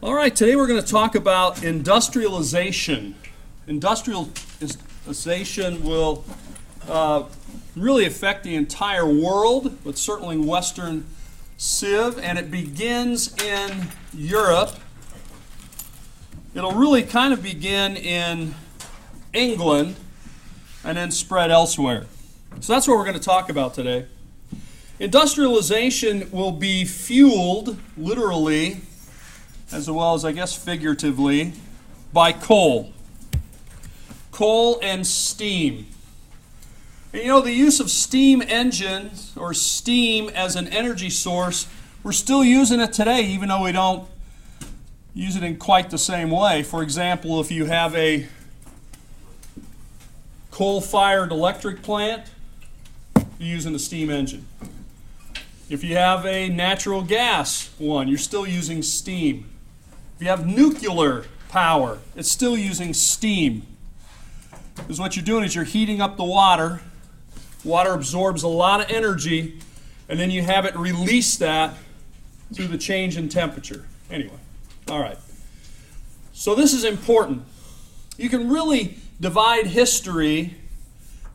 All right, today we're going to talk about industrialization. Industrialization will really affect the entire world, but certainly Western Civ, and it begins in Europe. It'll really kind of begin in England and then spread elsewhere. So that's what we're going to talk about today. Industrialization will be fueled, literally, as well as, I guess, figuratively, by coal. Coal and steam. And you know, the use of steam engines or steam as an energy source, we're still using it today, even though we don't use it in quite the same way. For example, if you have a coal-fired electric plant, you're using a steam engine. If you have a natural gas one, you're still using steam. If you have nuclear power, it's still using steam. Because what you're doing is you're heating up the water. Water absorbs a lot of energy, and then you have it release that through the change in temperature. Anyway, all right. So this is important. You can really divide history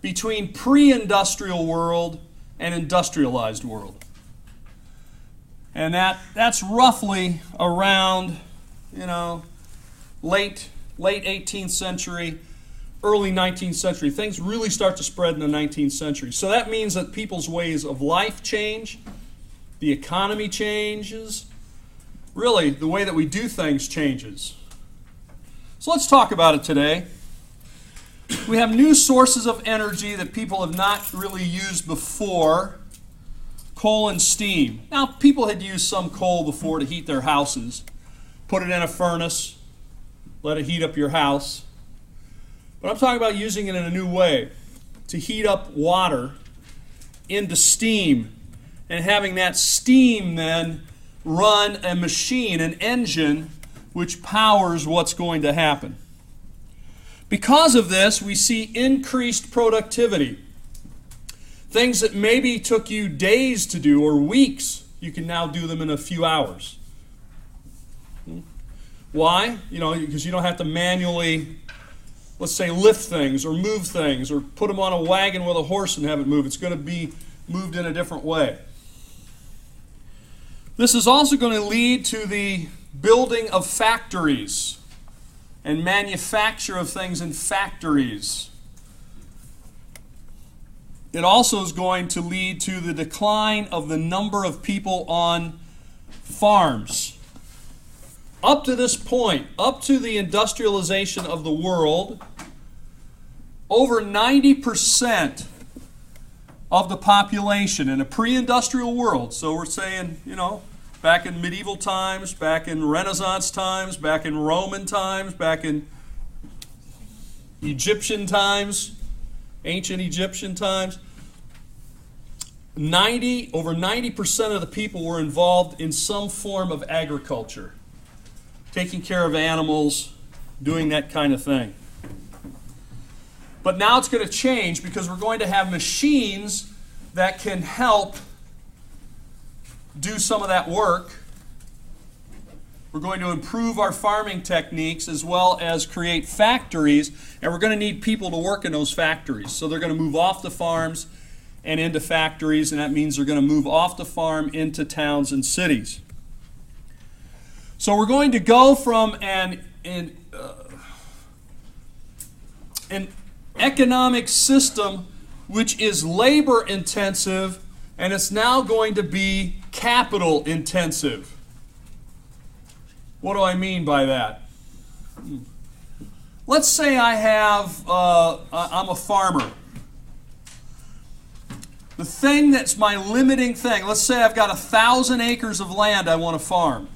between pre-industrial world and industrialized world. And that's roughly around, late 18th century, early 19th century. Things really start to spread in the 19th century. So that means that people's ways of life change, the economy changes, really the way that we do things changes. So let's talk about it today. We have new sources of energy that people have not really used before. Coal and steam. Now, people had used some coal before to heat their houses. Put it in a furnace, let it heat up your house. But I'm talking about using it in a new way, to heat up water into steam, and having that steam then run a machine, an engine, which powers what's going to happen. Because of this, we see increased productivity. Things that maybe took you days to do or weeks, you can now do them in a few hours. Why? Because you don't have to manually, let's say, lift things or move things or put them on a wagon with a horse and have it move. It's going to be moved in a different way. This is also going to lead to the building of factories and manufacture of things in factories. It also is going to lead to the decline of the number of people on farms. Up to this point, up to the industrialization of the world, over 90% of the population in a pre-industrial world, so we're saying, back in medieval times, back in Renaissance times, back in Roman times, back in Egyptian times, ancient Egyptian times, over 90% of the people were involved in some form of agriculture, taking care of animals, doing that kind of thing. But now it's going to change because we're going to have machines that can help do some of that work. We're going to improve our farming techniques as well as create factories, and we're going to need people to work in those factories. So they're going to move off the farms and into factories, and that means they're going to move off the farm into towns and cities. So we're going to go from an economic system which is labor intensive, and it's now going to be capital intensive. What do I mean by that? Let's say I'm a farmer. The thing that's my limiting thing, let's say I've got 1,000 acres of land I want to farm.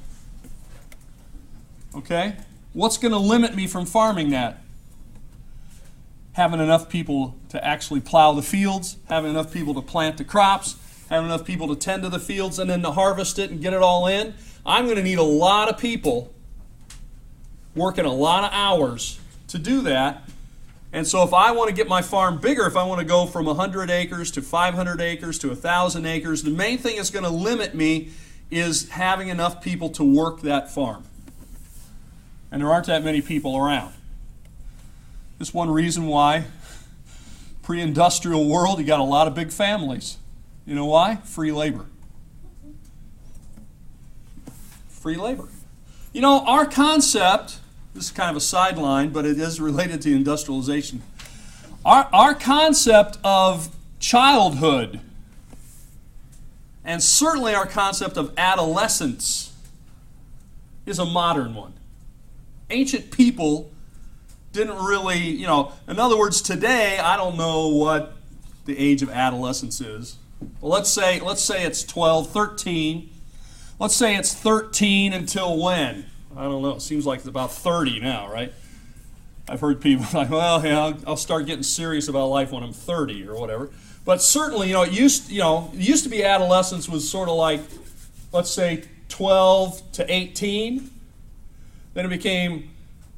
Okay? What's going to limit me from farming that? Having enough people to actually plow the fields, having enough people to plant the crops, having enough people to tend to the fields and then to harvest it and get it all in. I'm going to need a lot of people working a lot of hours to do that. And so if I want to get my farm bigger, if I want to go from 100 acres to 500 acres to 1,000 acres, the main thing that's going to limit me is having enough people to work that farm. and there aren't that many people around. That's one reason why pre-industrial world, you got a lot of big families. You know why? Free labor. Free labor. You know, our concept, this is kind of a sideline, but it is related to industrialization. Our concept of childhood, and certainly our concept of adolescence, is a modern one. Ancient people didn't really, you know, in other words, today, I don't know what the age of adolescence is. Well, let's say it's 12, 13. Let's say it's 13 until when? I don't know. It seems like it's about 30 now, right? I've heard people like, well, yeah, I'll start getting serious about life when I'm 30 or whatever. But certainly, you know, it used to be adolescence was sort of like, let's say 12 to 18. Then it became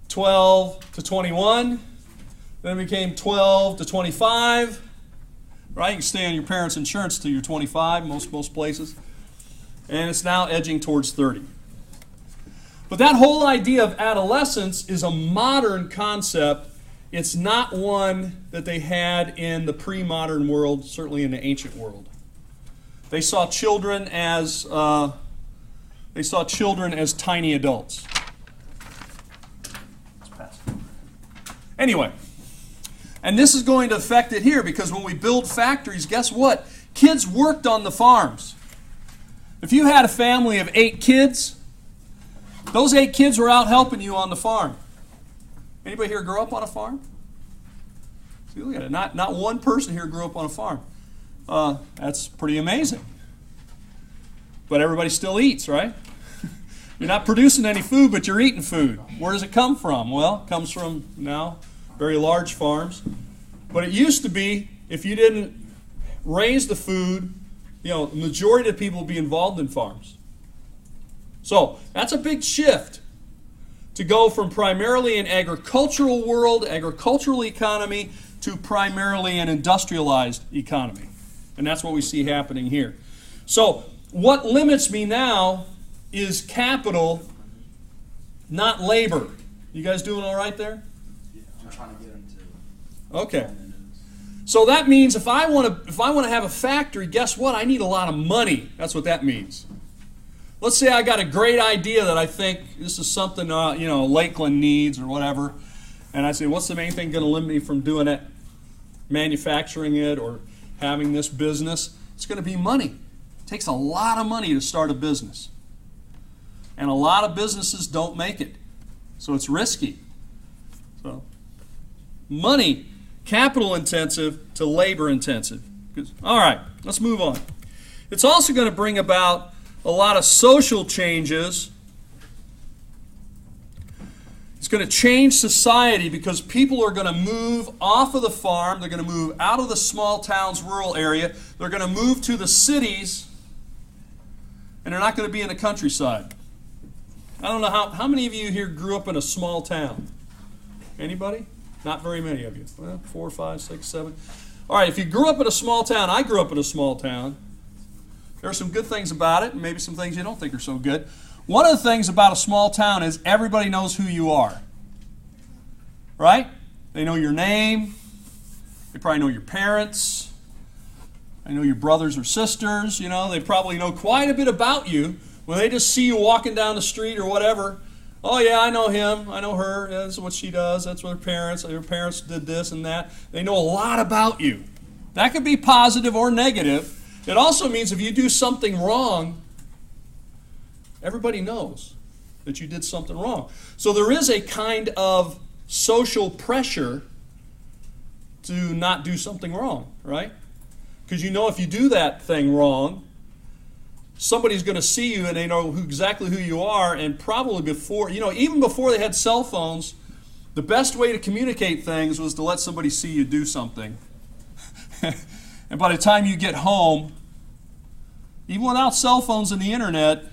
12 to 21. Then it became 12 to 25. Right? You can stay on your parents' insurance till you're 25, most places. And it's now edging towards 30. But that whole idea of adolescence is a modern concept. It's not one that they had in the pre-modern world, certainly in the ancient world. They saw children as tiny adults. Anyway, and this is going to affect it here because when we build factories, guess what? Kids worked on the farms. If you had a family of 8 kids, those 8 kids were out helping you on the farm. Anybody here grow up on a farm? See, look at it. Not one person here grew up on a farm. That's pretty amazing. But everybody still eats, right? You're not producing any food, but you're eating food. Where does it come from? Well, it comes from now very large farms. But it used to be, if you didn't raise the food, you know, the majority of people would be involved in farms. So that's a big shift to go from primarily an agricultural world, agricultural economy, to primarily an industrialized economy. And that's what we see happening here. So what limits me now is capital, not labor. You guys doing all right there? Yeah, I'm trying to get into. Okay. So that means if I want to have a factory, guess what? I need a lot of money. That's what that means. Let's say I got a great idea that I think this is something Lakeland needs or whatever, and I say, what's the main thing going to limit me from doing it, manufacturing it, or having this business? It's going to be money. It takes a lot of money to start a business, and a lot of businesses don't make it, so it's risky. So, money, capital intensive to labor intensive. All right, let's move on. It's also going to bring about a lot of social changes. It's going to change society because people are going to move off of the farm. They're going to move out of the small towns, rural area. They're going to move to the cities, and they're not going to be in the countryside. I don't know how many of you here grew up in a small town? Anybody? Not very many of you. Well, 4, 5, 6, 7. All right, if you grew up in a small town, I grew up in a small town. There are some good things about it, and maybe some things you don't think are so good. One of the things about a small town is everybody knows who you are. Right? They know your name. They probably know your parents. They know your brothers or sisters. You know, they probably know quite a bit about you. When they just see you walking down the street or whatever, oh yeah, I know him, I know her, that's what she does, that's what her parents did this and that. They know a lot about you. That could be positive or negative. It also means if you do something wrong, everybody knows that you did something wrong. So there is a kind of social pressure to not do something wrong, right? Because you know if you do that thing wrong, somebody's going to see you and they know exactly who you are, and probably before, even before they had cell phones, the best way to communicate things was to let somebody see you do something. And by the time you get home, even without cell phones and the internet,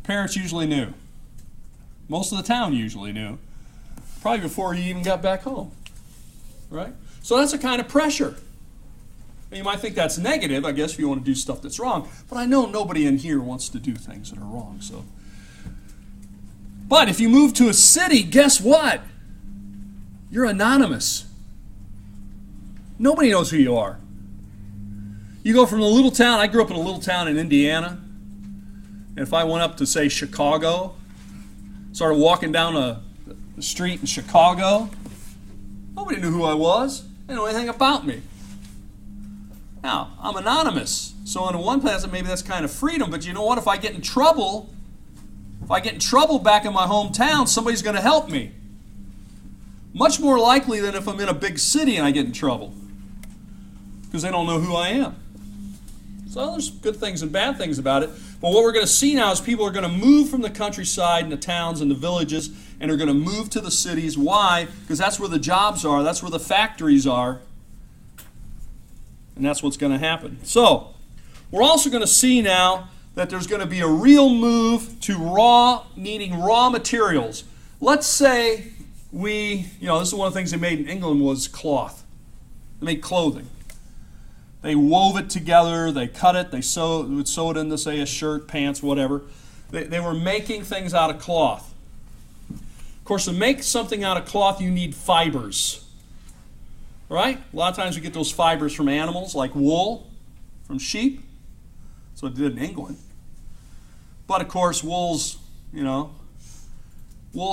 parents usually knew. Most of the town usually knew. Probably before you even got back home. Right? So that's a kind of pressure. And you might think that's negative, I guess, if you want to do stuff that's wrong. But I know nobody in here wants to do things that are wrong. But if you move to a city, guess what? You're anonymous. Nobody knows who you are. You go from a little town. I grew up in a little town in Indiana. And if I went up to, say, Chicago, started walking down the street in Chicago, nobody knew who I was. They didn't know anything about me. Now, I'm anonymous. So on the one path, maybe that's kind of freedom. But you know what? If I get in trouble back in my hometown, somebody's going to help me. Much more likely than if I'm in a big city and I get in trouble. Because they don't know who I am. So there's good things and bad things about it. But what we're going to see now is people are going to move from the countryside and the towns and the villages, and are going to move to the cities. Why? Because that's where the jobs are. That's where the factories are. And that's what's going to happen. So we're also going to see now that there's going to be a real move to needing raw materials. Let's say this is one of the things they made in England was cloth. They made clothing. They wove it together, they cut it, they would sew it into, say, a shirt, pants, whatever. They were making things out of cloth. Of course, to make something out of cloth, you need fibers. Right? A lot of times we get those fibers from animals, like wool, from sheep. That's what it did in England. But of course, wool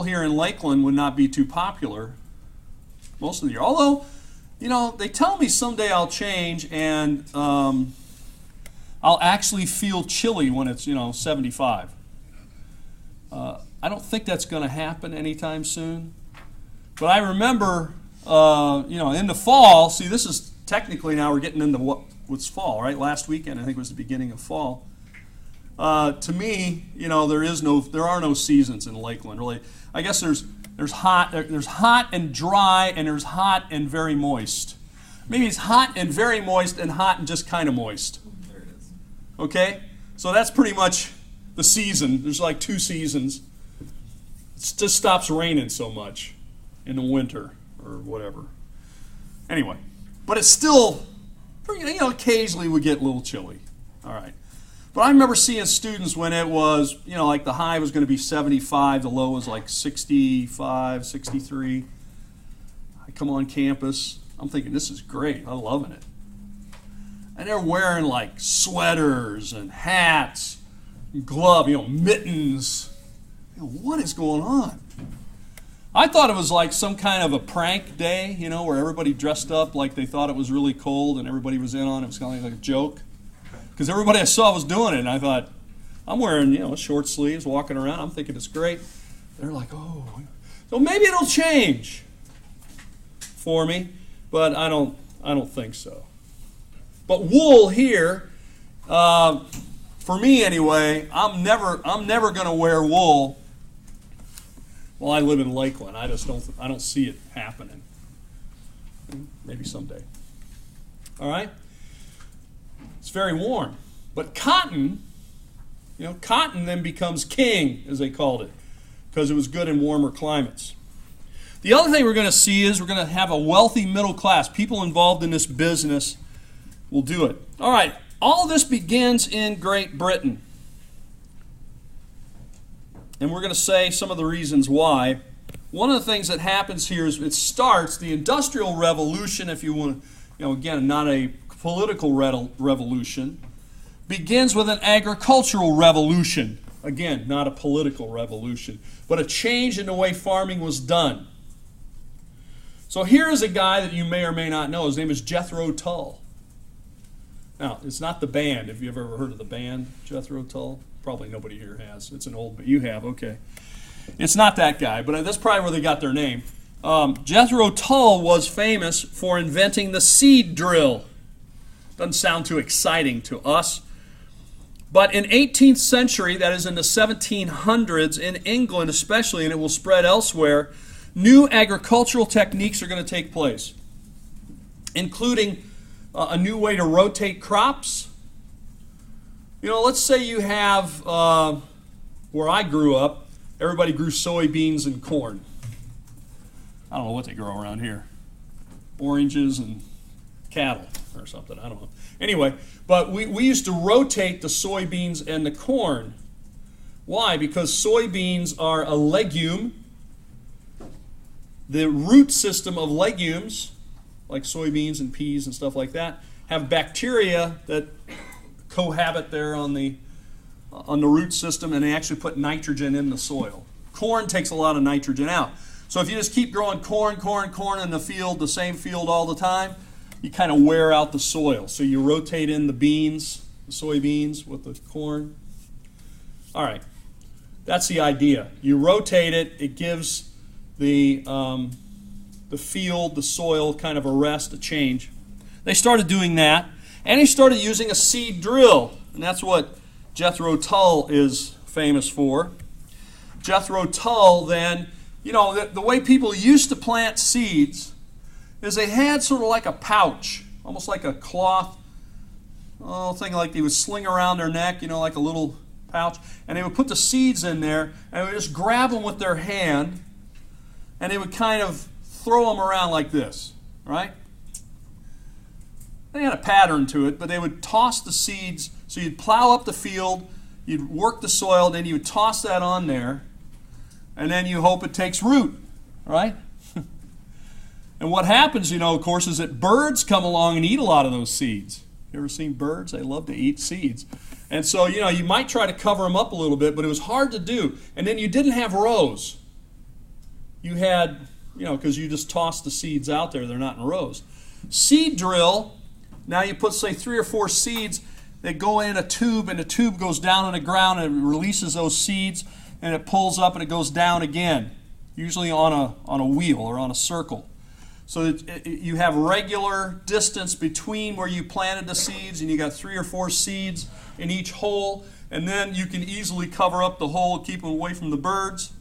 here in Lakeland would not be too popular most of the year. Although, they tell me someday I'll change and I'll actually feel chilly when it's, 75. I don't think that's going to happen anytime soon. But I remember, in the fall, see, this is technically now we're getting into what's fall, right? Last weekend, I think, was the beginning of fall. To me, there are no seasons in Lakeland, really. I guess there's hot and dry, and there's hot and very moist. Maybe it's hot and very moist and hot and just kind of moist. There it is. Okay? So that's pretty much the season. There's like 2 seasons. It just stops raining so much in the winter or whatever. Anyway, but it's still, occasionally we get a little chilly. All right. But I remember seeing students when it was, like the high was going to be 75, the low was like 65, 63. I come on campus, I'm thinking, this is great, I'm loving it. And they're wearing like sweaters and hats, and gloves, mittens. What is going on? I thought it was like some kind of a prank day, where everybody dressed up like they thought it was really cold and everybody was in on it. It was kind of like a joke. Because everybody I saw was doing it, and I thought, I'm wearing, short sleeves, walking around. I'm thinking it's great. They're like, oh, so maybe it'll change for me, but I don't think so. But wool here, for me anyway, I'm never going to wear wool. Well, I live in Lakeland. I don't see it happening. Maybe someday. All right. It's very warm. But cotton, cotton then becomes king, as they called it, because it was good in warmer climates. The other thing we're going to see is we're going to have a wealthy middle class. People involved in this business will do it. All right, all of this begins in Great Britain. And we're going to say some of the reasons why. One of the things that happens here is it starts the Industrial Revolution, if you want to, again, not a political revolution, begins with an agricultural revolution. Again, not a political revolution, but a change in the way farming was done. So here is a guy that you may or may not know. His name is Jethro Tull. Now, it's not the band. Have you ever heard of the band, Jethro Tull? Probably nobody here has. It's an old, but you have, okay. It's not that guy, but that's probably where they got their name. Jethro Tull was famous for inventing the seed drill. Doesn't sound too exciting to us. But in 18th century, that is in the 1700s, in England especially, and it will spread elsewhere, new agricultural techniques are going to take place, including a new way to rotate crops. Let's say you have, where I grew up, everybody grew soybeans and corn. I don't know what they grow around here. Oranges and cattle or something, I don't know. Anyway, but we used to rotate the soybeans and the corn. Why? Because soybeans are a legume. The root system of legumes, like soybeans and peas and stuff like that, have bacteria that cohabit there on the root system, and they actually put nitrogen in the soil. Corn takes a lot of nitrogen out. So if you just keep growing corn in the field, the same field all the time, you kind of wear out the soil. So you rotate in the beans, the soybeans with the corn. All right, that's the idea. You rotate it, it gives the field, the soil, kind of a rest, a change. They started doing that, and they started using a seed drill, and that's what Jethro Tull is famous for. Jethro Tull then, you know, the way people used to plant seeds is they had sort of like a pouch, almost like a cloth thing like they would sling around their neck, you know, like a little pouch, and they would put the seeds in there, and they would just grab them with their hand, and they would kind of throw them around like this, right? They had a pattern to it, but they would toss the seeds. So you'd plow up the field, you'd work the soil, then you would toss that on there, and then you hope it takes root, right? And what happens, you know, of course, is that birds come along and eat a lot of those seeds. You ever seen birds? They love to eat seeds. And so, you know, you might try to cover them up a little bit, but it was hard to do. And then you didn't have rows. You had, you know, because you just toss the seeds out there, they're not in rows. Seed drill, now you put, say, 3 or 4 seeds. They go in a tube, and the tube goes down on the ground, and it releases those seeds, and it pulls up, and it goes down again, usually on a wheel or on a circle. So that you have regular distance between where you planted the seeds, and you got 3 or 4 seeds in each hole, and then you can easily cover up the hole, keep them away from the birds.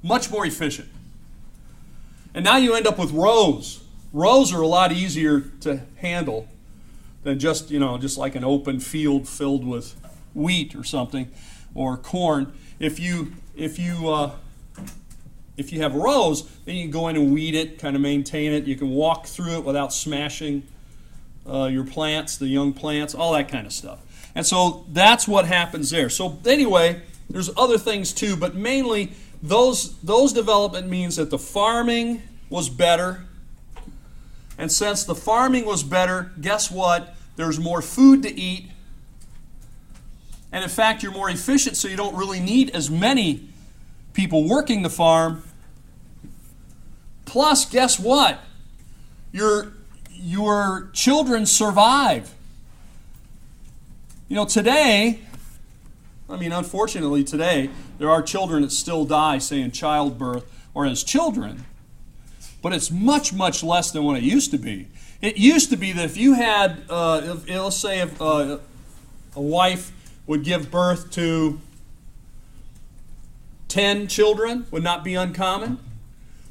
Much more efficient. And now you end up with rows. Rows are a lot easier to handle than just, you know, just like an open field filled with wheat or something, or corn. If you have rows, then you can go in and weed it, kind of maintain it. You can walk through it without smashing your plants, the young plants, all that kind of stuff. And so that's what happens there. So anyway, there's other things too, but mainly those development means that the farming was better. And since the farming was better, guess what? There's more food to eat. And in fact, you're more efficient, so you don't really need as many people working the farm. Plus, guess what? Your children survive. You know, today, I mean, unfortunately today, there are children that still die, say, in childbirth or as children. But it's much, much less than what it used to be. It used to be that if you had, let's say, if a wife would give birth to 10 children, would not be uncommon,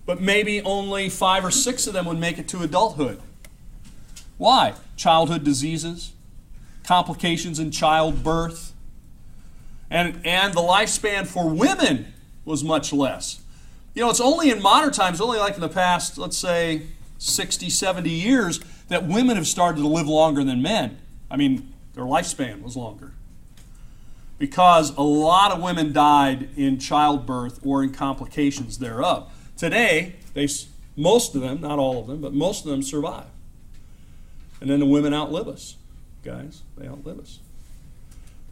but maybe only 5 or 6 of them would make it to adulthood. Why? Childhood diseases, complications in childbirth, and the lifespan for women was much less. You know, it's only in modern times, only like in the past, let's say, 60, 70 years, that women have started to live longer than men. I mean, their lifespan was longer. Because a lot of women died in childbirth or in complications thereof. Today, most of them, not all of them, but most of them survive. And then the women outlive us, guys. They outlive us.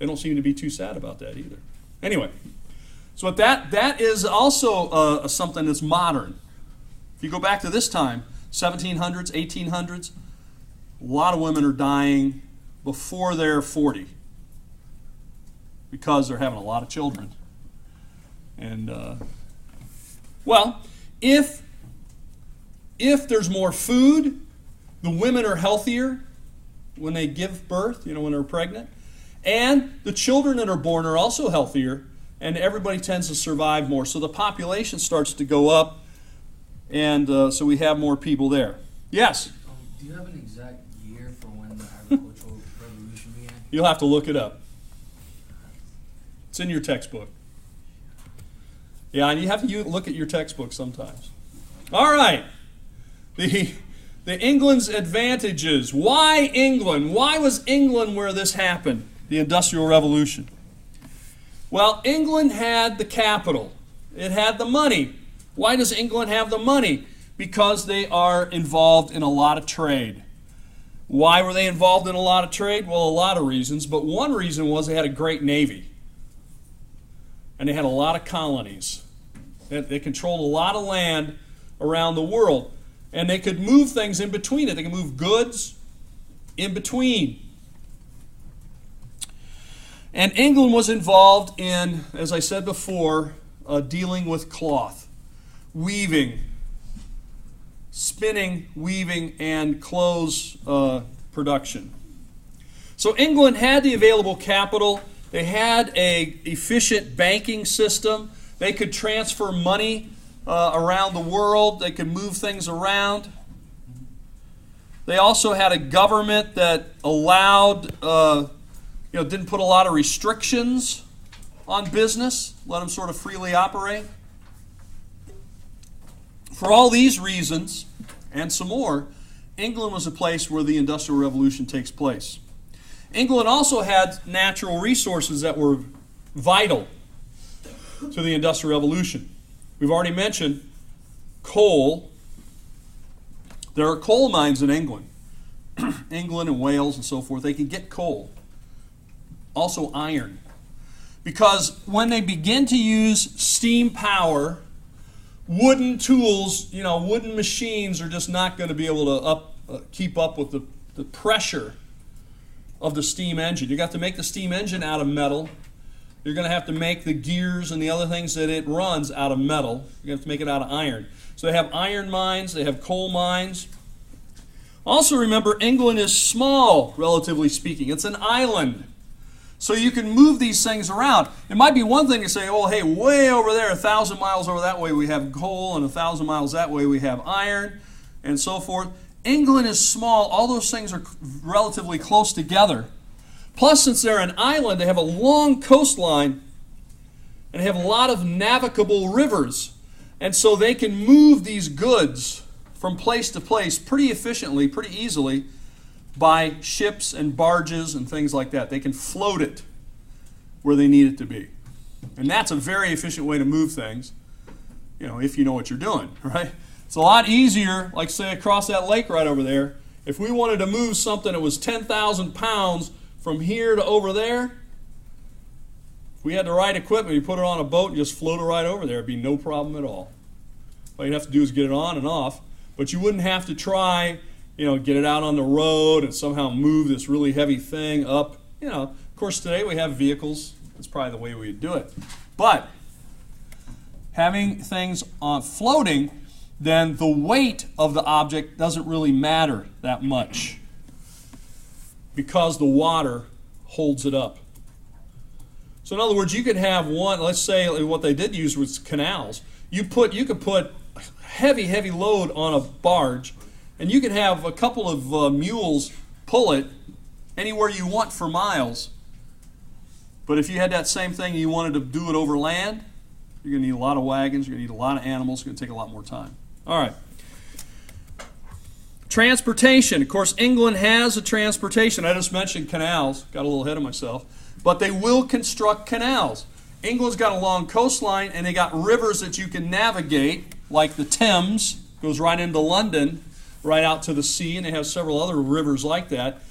They don't seem to be too sad about that either. Anyway, so that is also something that's modern. If you go back to this time, 1700s, 1800s, a lot of women are dying before they're 40 because they're having a lot of children. And, well, if there's more food, the women are healthier when they give birth, you know, when they're pregnant. And the children that are born are also healthier, and everybody tends to survive more. So the population starts to go up, and so we have more people there. Yes? Do you have an exact year for when the agricultural revolution began? You'll have to look it up. It's in your textbook. Yeah, and you have to look at your textbook sometimes. All right. The England's advantages. Why England? Why was England where this happened? The Industrial Revolution. Well, England had the capital. It had the money. Why does England have the money? Because they are involved in a lot of trade. Why were they involved in a lot of trade? Well, a lot of reasons, but one reason was they had a great navy. And they had a lot of colonies. They controlled a lot of land around the world. And they could move things in between it. They could move goods in between. And England was involved in, as I said before, dealing with cloth, weaving, spinning, weaving, and clothes production. So England had the available capital. They had an efficient banking system. They could transfer money around the world. They could move things around. They also had a government that allowed, didn't put a lot of restrictions on business, let them sort of freely operate. For all these reasons, and some more, England was a place where the Industrial Revolution takes place. England also had natural resources that were vital to the Industrial Revolution. We've already mentioned coal. There are coal mines in England. England and Wales and so forth, they can get coal. Also iron. Because when they begin to use steam power, wooden tools, wooden machines are just not going to be able to keep up with the pressure of the steam engine. You got to make the steam engine out of metal. You're going to have to make the gears and the other things that it runs out of metal. You're going to have to make it out of iron. So they have iron mines, they have coal mines. Also remember, England is small, relatively speaking. It's an island. So you can move these things around. It might be one thing to say, oh, hey, way over there, 1,000 miles over that way we have coal, and 1,000 miles that way we have iron, and so forth. England is small. All those things are relatively close together. Plus, since they're an island, they have a long coastline, and they have a lot of navigable rivers. And so they can move these goods from place to place pretty efficiently, pretty easily, by ships and barges and things like that. They can float it where they need it to be. And that's a very efficient way to move things, if you know what you're doing, right? It's a lot easier, like say across that lake right over there. If we wanted to move something that was 10,000 pounds from here to over there, if we had the right equipment, you put it on a boat and just float it right over there, it'd be no problem at all. All you'd have to do is get it on and off, but you wouldn't have to try get it out on the road and somehow move this really heavy thing up. Of course, today we have vehicles. That's probably the way we'd do it. But having things on floating, then the weight of the object doesn't really matter that much because the water holds it up. So in other words, you could have one, let's say what they did use was canals. You could put heavy load on a barge, and you can have a couple of mules pull it anywhere you want for miles. But if you had that same thing and you wanted to do it over land, you're going to need a lot of wagons, you're going to need a lot of animals, it's going to take a lot more time. All right. Transportation. Of course, England has a transportation. I just mentioned canals. Got a little ahead of myself. But they will construct canals. England's got a long coastline, and they got rivers that you can navigate, like the Thames, goes right into London, right out to the sea, and they have several other rivers like that.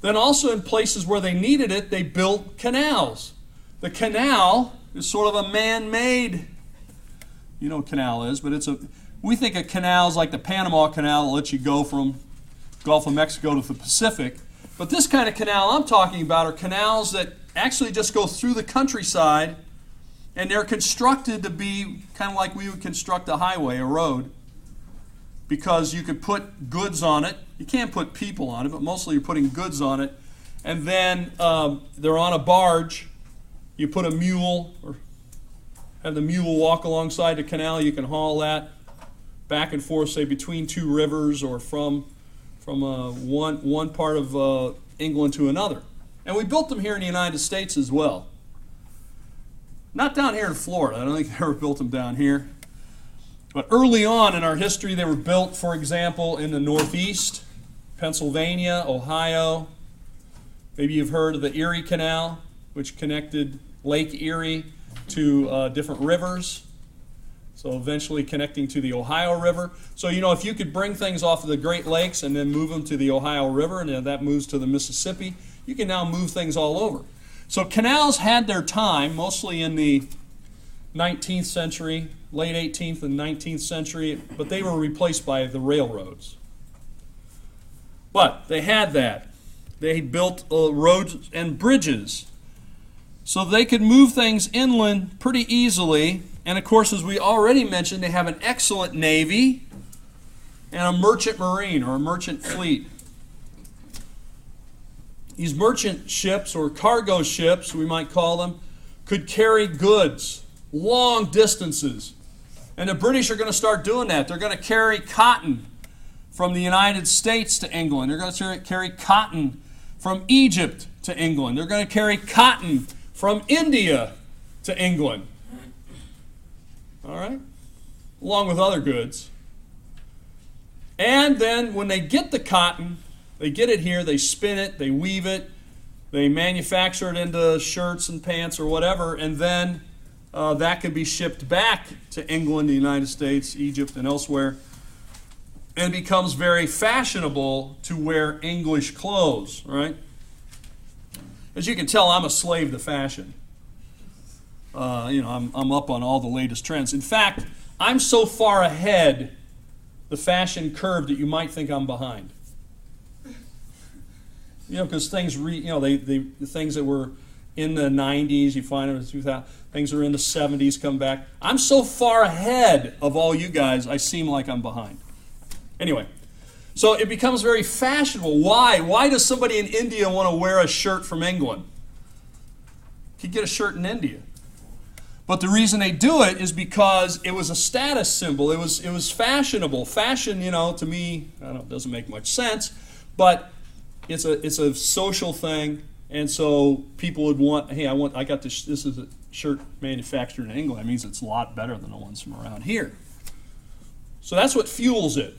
Then also in places where they needed it, they built canals. The canal is sort of a man-made, you know what a canal is, but we think of canals like the Panama Canal that lets you go from Gulf of Mexico to the Pacific. But this kind of canal I'm talking about are canals that actually just go through the countryside, and they're constructed to be kind of like we would construct a highway, a road, because you could put goods on it. You can't put people on it, but mostly you're putting goods on it. And then they're on a barge. You put a mule, or have the mule walk alongside the canal. You can haul that back and forth, say, between two rivers or from one part of England to another. And we built them here in the United States as well. Not down here in Florida. I don't think they ever built them down here. But early on in our history, they were built, for example, in the Northeast, Pennsylvania, Ohio. Maybe you've heard of the Erie Canal, which connected Lake Erie to different rivers. So eventually connecting to the Ohio River. So, you know, if you could bring things off of the Great Lakes and then move them to the Ohio River, and then that moves to the Mississippi, you can now move things all over. So canals had their time, mostly in the 19th century, late 18th and 19th century, but they were replaced by the railroads. But they had that. They built roads and bridges so they could move things inland pretty easily. And of course, as we already mentioned, they have an excellent navy and a merchant marine or a merchant fleet. These merchant ships, or cargo ships, we might call them, could carry goods long distances. And the British are going to start doing that. They're going to carry cotton from the United States to England. They're going to carry cotton from Egypt to England. They're going to carry cotton from India to England. All right? Along with other goods. And then when they get the cotton, they get it here, they spin it, they weave it, they manufacture it into shirts and pants or whatever, and then that can be shipped back to England, the United States, Egypt, and elsewhere, and becomes very fashionable to wear English clothes, right? As you can tell, I'm a slave to fashion. I'm up on all the latest trends. In fact, I'm so far ahead the fashion curve that you might think I'm behind. You know, because things, the things that were in the 90s, you find them in 2000, things that are in the 70s come back. I'm so far ahead of all you guys, I seem like I'm behind. Anyway, so it becomes very fashionable. Why? Why does somebody in India want to wear a shirt from England? You could get a shirt in India. But the reason they do it is because it was a status symbol. It was fashionable. Fashion, to me, I don't know, it doesn't make much sense, but it's a social thing, and so people would want, hey, I got this is a shirt manufactured in England. That means it's a lot better than the ones from around here. So that's what fuels it.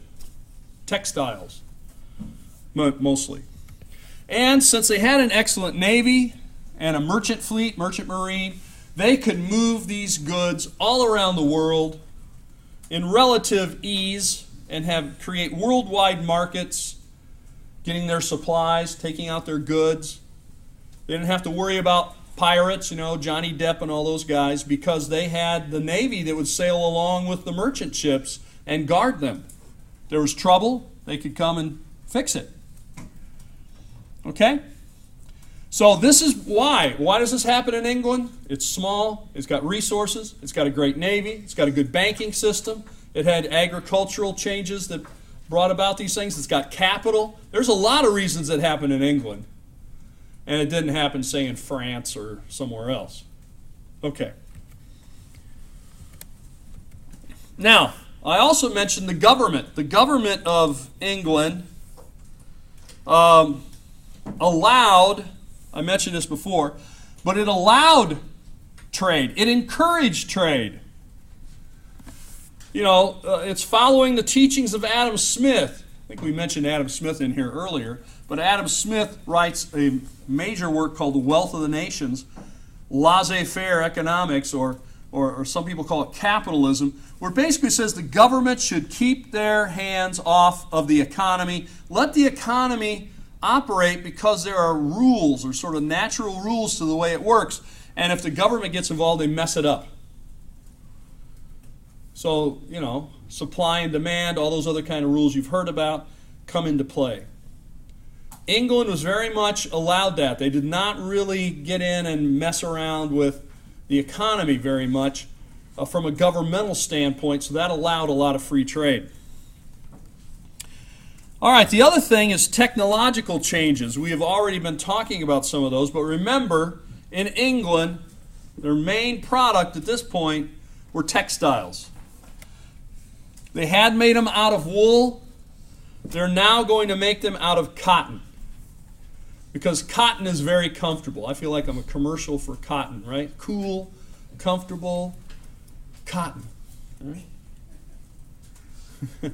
Textiles, mostly. And since they had an excellent navy and a merchant fleet, merchant marine, they could move these goods all around the world in relative ease and create worldwide markets, getting their supplies, taking out their goods. They didn't have to worry about pirates, Johnny Depp and all those guys, because they had the navy that would sail along with the merchant ships and guard them. If there was trouble, they could come and fix it. Okay? So this is why. Why does this happen in England? It's small, it's got resources, it's got a great navy, it's got a good banking system, it had agricultural changes that brought about these things, it's got capital. There's a lot of reasons it happened in England. And it didn't happen, say, in France or somewhere else. Okay. Now, I also mentioned the government. The government of England allowed, I mentioned this before, but it allowed trade. It encouraged trade. It's following the teachings of Adam Smith. I think we mentioned Adam Smith in here earlier, but Adam Smith writes a major work called The Wealth of the Nations, laissez-faire economics, or some people call it capitalism, where it basically says the government should keep their hands off of the economy. Let the economy operate because there are rules, or sort of natural rules to the way it works. And if the government gets involved, they mess it up. So, supply and demand, all those other kind of rules you've heard about come into play. England was very much allowed that. They did not really get in and mess around with the economy very much from a governmental standpoint, so that allowed a lot of free trade. All right, the other thing is technological changes. We have already been talking about some of those, but remember, in England, their main product at this point were textiles. They had made them out of wool. They're now going to make them out of cotton, because cotton is very comfortable. I feel like I'm a commercial for cotton, right? Cool, comfortable, cotton. All right?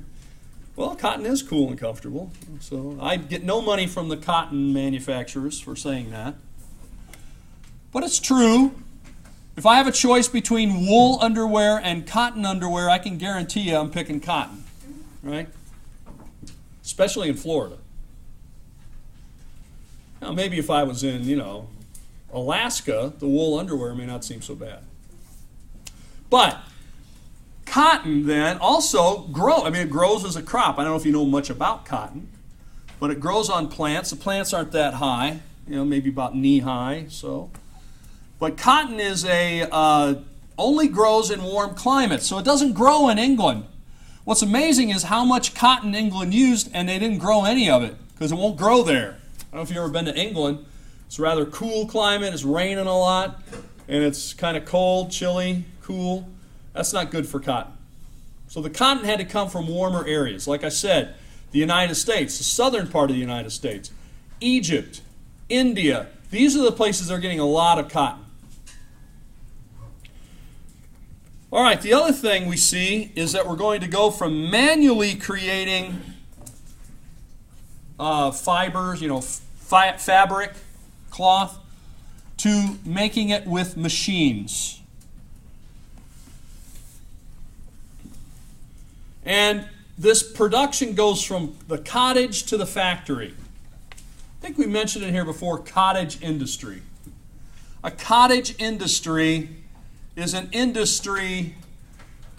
Well, cotton is cool and comfortable, so I get no money from the cotton manufacturers for saying that. But it's true. If I have a choice between wool underwear and cotton underwear, I can guarantee you I'm picking cotton, right? Especially in Florida. Now, maybe if I was in, Alaska, the wool underwear may not seem so bad. But cotton then also grows. I mean, it grows as a crop. I don't know if you know much about cotton, but it grows on plants. The plants aren't that high, maybe about knee high. But cotton is only grows in warm climates, so it doesn't grow in England. What's amazing is how much cotton England used, and they didn't grow any of it because it won't grow there. I don't know if you've ever been to England. It's a rather cool climate. It's raining a lot, and it's kind of cold, chilly, cool. That's not good for cotton. So the cotton had to come from warmer areas. Like I said, the United States, the southern part of the United States, Egypt, India. These are the places that are getting a lot of cotton. All right, the other thing we see is that we're going to go from manually creating fibers, fabric, cloth, to making it with machines. And this production goes from the cottage to the factory. I think we mentioned it here before, cottage industry. A cottage industry is an industry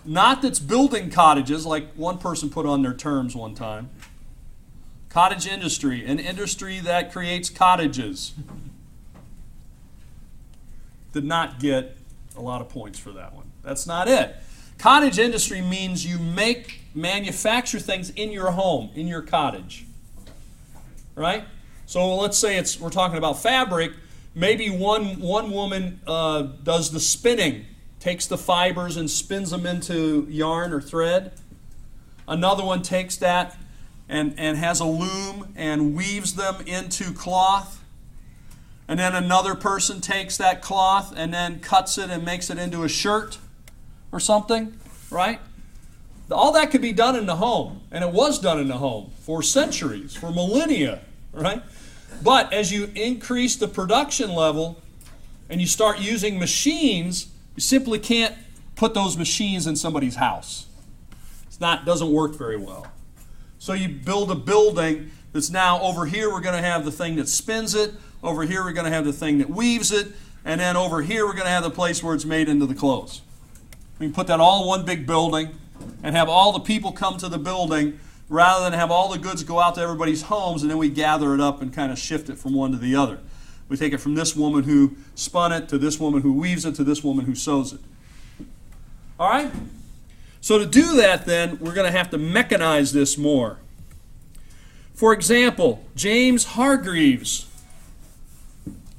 not that's building cottages like one person put on their terms one time. Cottage industry, an industry that creates cottages. Did not get a lot of points for that one. That's not it. Cottage industry means you manufacture things in your home, in your cottage. Right? So let's say we're talking about fabric. Maybe one woman does the spinning, takes the fibers and spins them into yarn or thread. Another one takes that and has a loom and weaves them into cloth. And then another person takes that cloth and then cuts it and makes it into a shirt or something, right? All that could be done in the home, and it was done in the home for centuries, for millennia, right? But as you increase the production level and you start using machines, you simply can't put those machines in somebody's house. Doesn't work very well. So you build a building that's now over here we're going to have the thing that spins it, over here we're going to have the thing that weaves it, and then over here we're going to have the place where it's made into the clothes. We can put that all in one big building and have all the people come to the building rather than have all the goods go out to everybody's homes and then we gather it up and kind of shift it from one to the other. We take it from this woman who spun it to this woman who weaves it to this woman who sews it. All right? So to do that then, we're going to have to mechanize this more. For example, James Hargreaves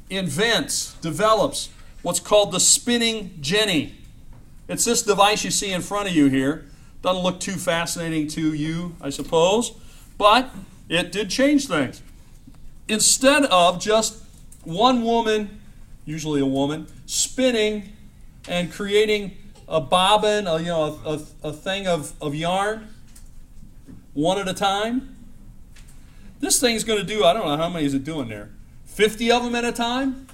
develops what's called the spinning jenny. It's this device you see in front of you here. Doesn't look too fascinating to you, I suppose, but it did change things. Instead of just one woman, usually a woman, spinning and creating a bobbin, a thing of yarn, one at a time, this thing's going to do, I don't know how many is it doing there, 50 of them at a time?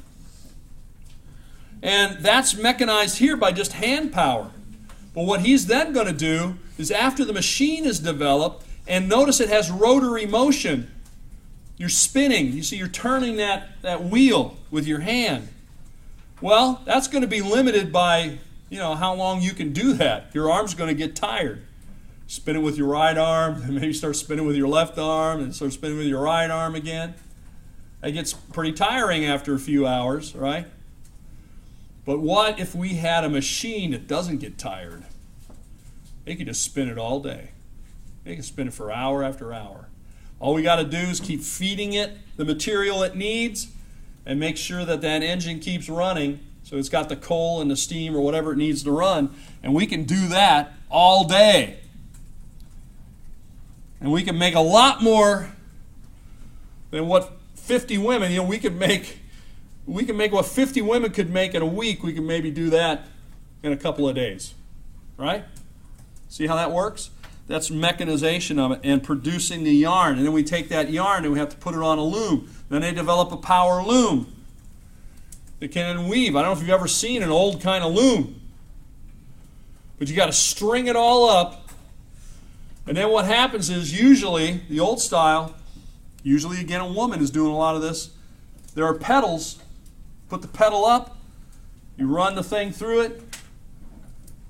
And that's mechanized here by just hand power. But what he's then going to do is after the machine is developed, and notice it has rotary motion. You're spinning. You see, you're turning that wheel with your hand. Well, that's going to be limited by, how long you can do that. Your arm's going to get tired. Spin it with your right arm, and maybe start spinning with your left arm, and start spinning with your right arm again. That gets pretty tiring after a few hours, right? But what if we had a machine that doesn't get tired? It could just spin it all day. It can spin it for hour after hour. All we got to do is keep feeding it the material it needs and make sure that engine keeps running so it's got the coal and the steam or whatever it needs to run. And we can do that all day. And we can make a lot more than what 50 women, we can make what 50 women could make in a week. We can maybe do that in a couple of days, right? See how that works? That's mechanization of it and producing the yarn. And then we take that yarn and we have to put it on a loom. Then they develop a power loom. that can weave. I don't know if you've ever seen an old kind of loom. But you got to string it all up. And then what happens is usually, the old style, usually again a woman is doing a lot of this. There are pedals. Put the pedal up. You run the thing through it.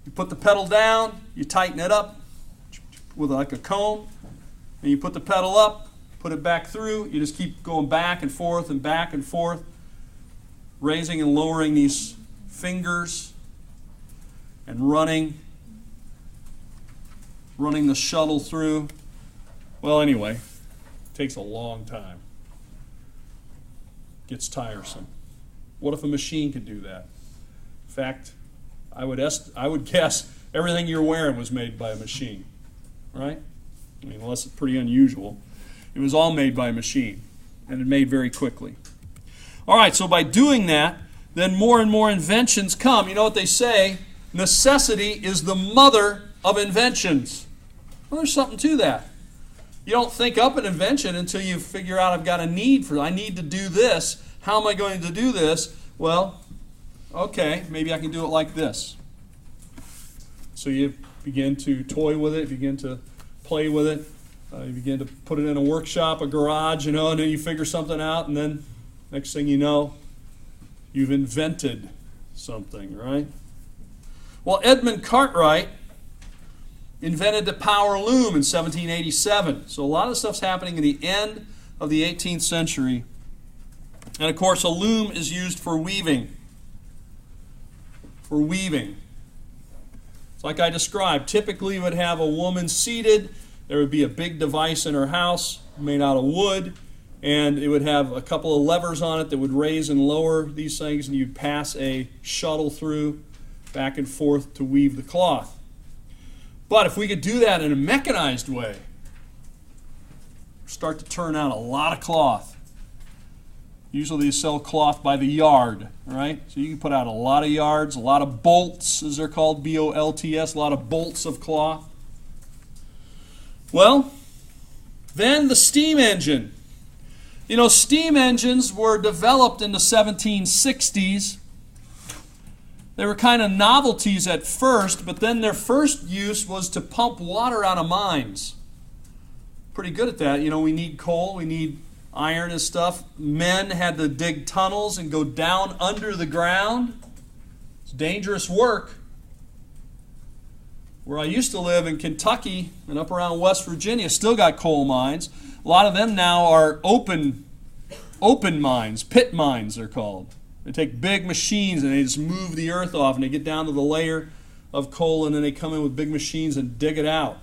You put the pedal down. You tighten it up with like a comb. And you put the pedal up. Put it back through. You just keep going back and forth and back and forth. Raising and lowering these fingers. And running the shuttle through. Well, anyway, it takes a long time. Gets tiresome. What if a machine could do that? In fact, I would guess everything you're wearing was made by a machine, right? I mean, unless it's pretty unusual. It was all made by a machine, and it made very quickly. All right, so by doing that, then more and more inventions come. You know what they say? Necessity is the mother of inventions. Well, there's something to that. You don't think up an invention until you figure out I've got a need for it. I need to do this. How am I going to do this? Well, okay, maybe I can do it like this. So you begin to toy with it, begin to play with it. You begin to put it in a workshop, a garage, and then you figure something out, and then next thing you know, you've invented something, right? Well, Edmund Cartwright invented the power loom in 1787. So a lot of stuff's happening in the end of the 18th century. And of course, a loom is used for weaving. For weaving. It's like I described. Typically, you would have a woman seated. There would be a big device in her house made out of wood. And it would have a couple of levers on it that would raise and lower these things. And you'd pass a shuttle through back and forth to weave the cloth. But if we could do that in a mechanized way, start to turn out a lot of cloth. Usually they sell cloth by the yard, right? So you can put out a lot of yards, a lot of bolts, as they're called, B-O-L-T-S, a lot of bolts of cloth. Well, then the steam engine. You know, steam engines were developed in the 1760s. They were kind of novelties at first, but then their first use was to pump water out of mines. Pretty good at that. You know, we need coal, we need iron and stuff. Men had to dig tunnels and go down under the ground. It's dangerous work. Where I used to live in Kentucky and up around West Virginia, still got coal mines. A lot of them now are open mines, pit mines they're called. They take big machines and they just move the earth off and they get down to the layer of coal and then they come in with big machines and dig it out.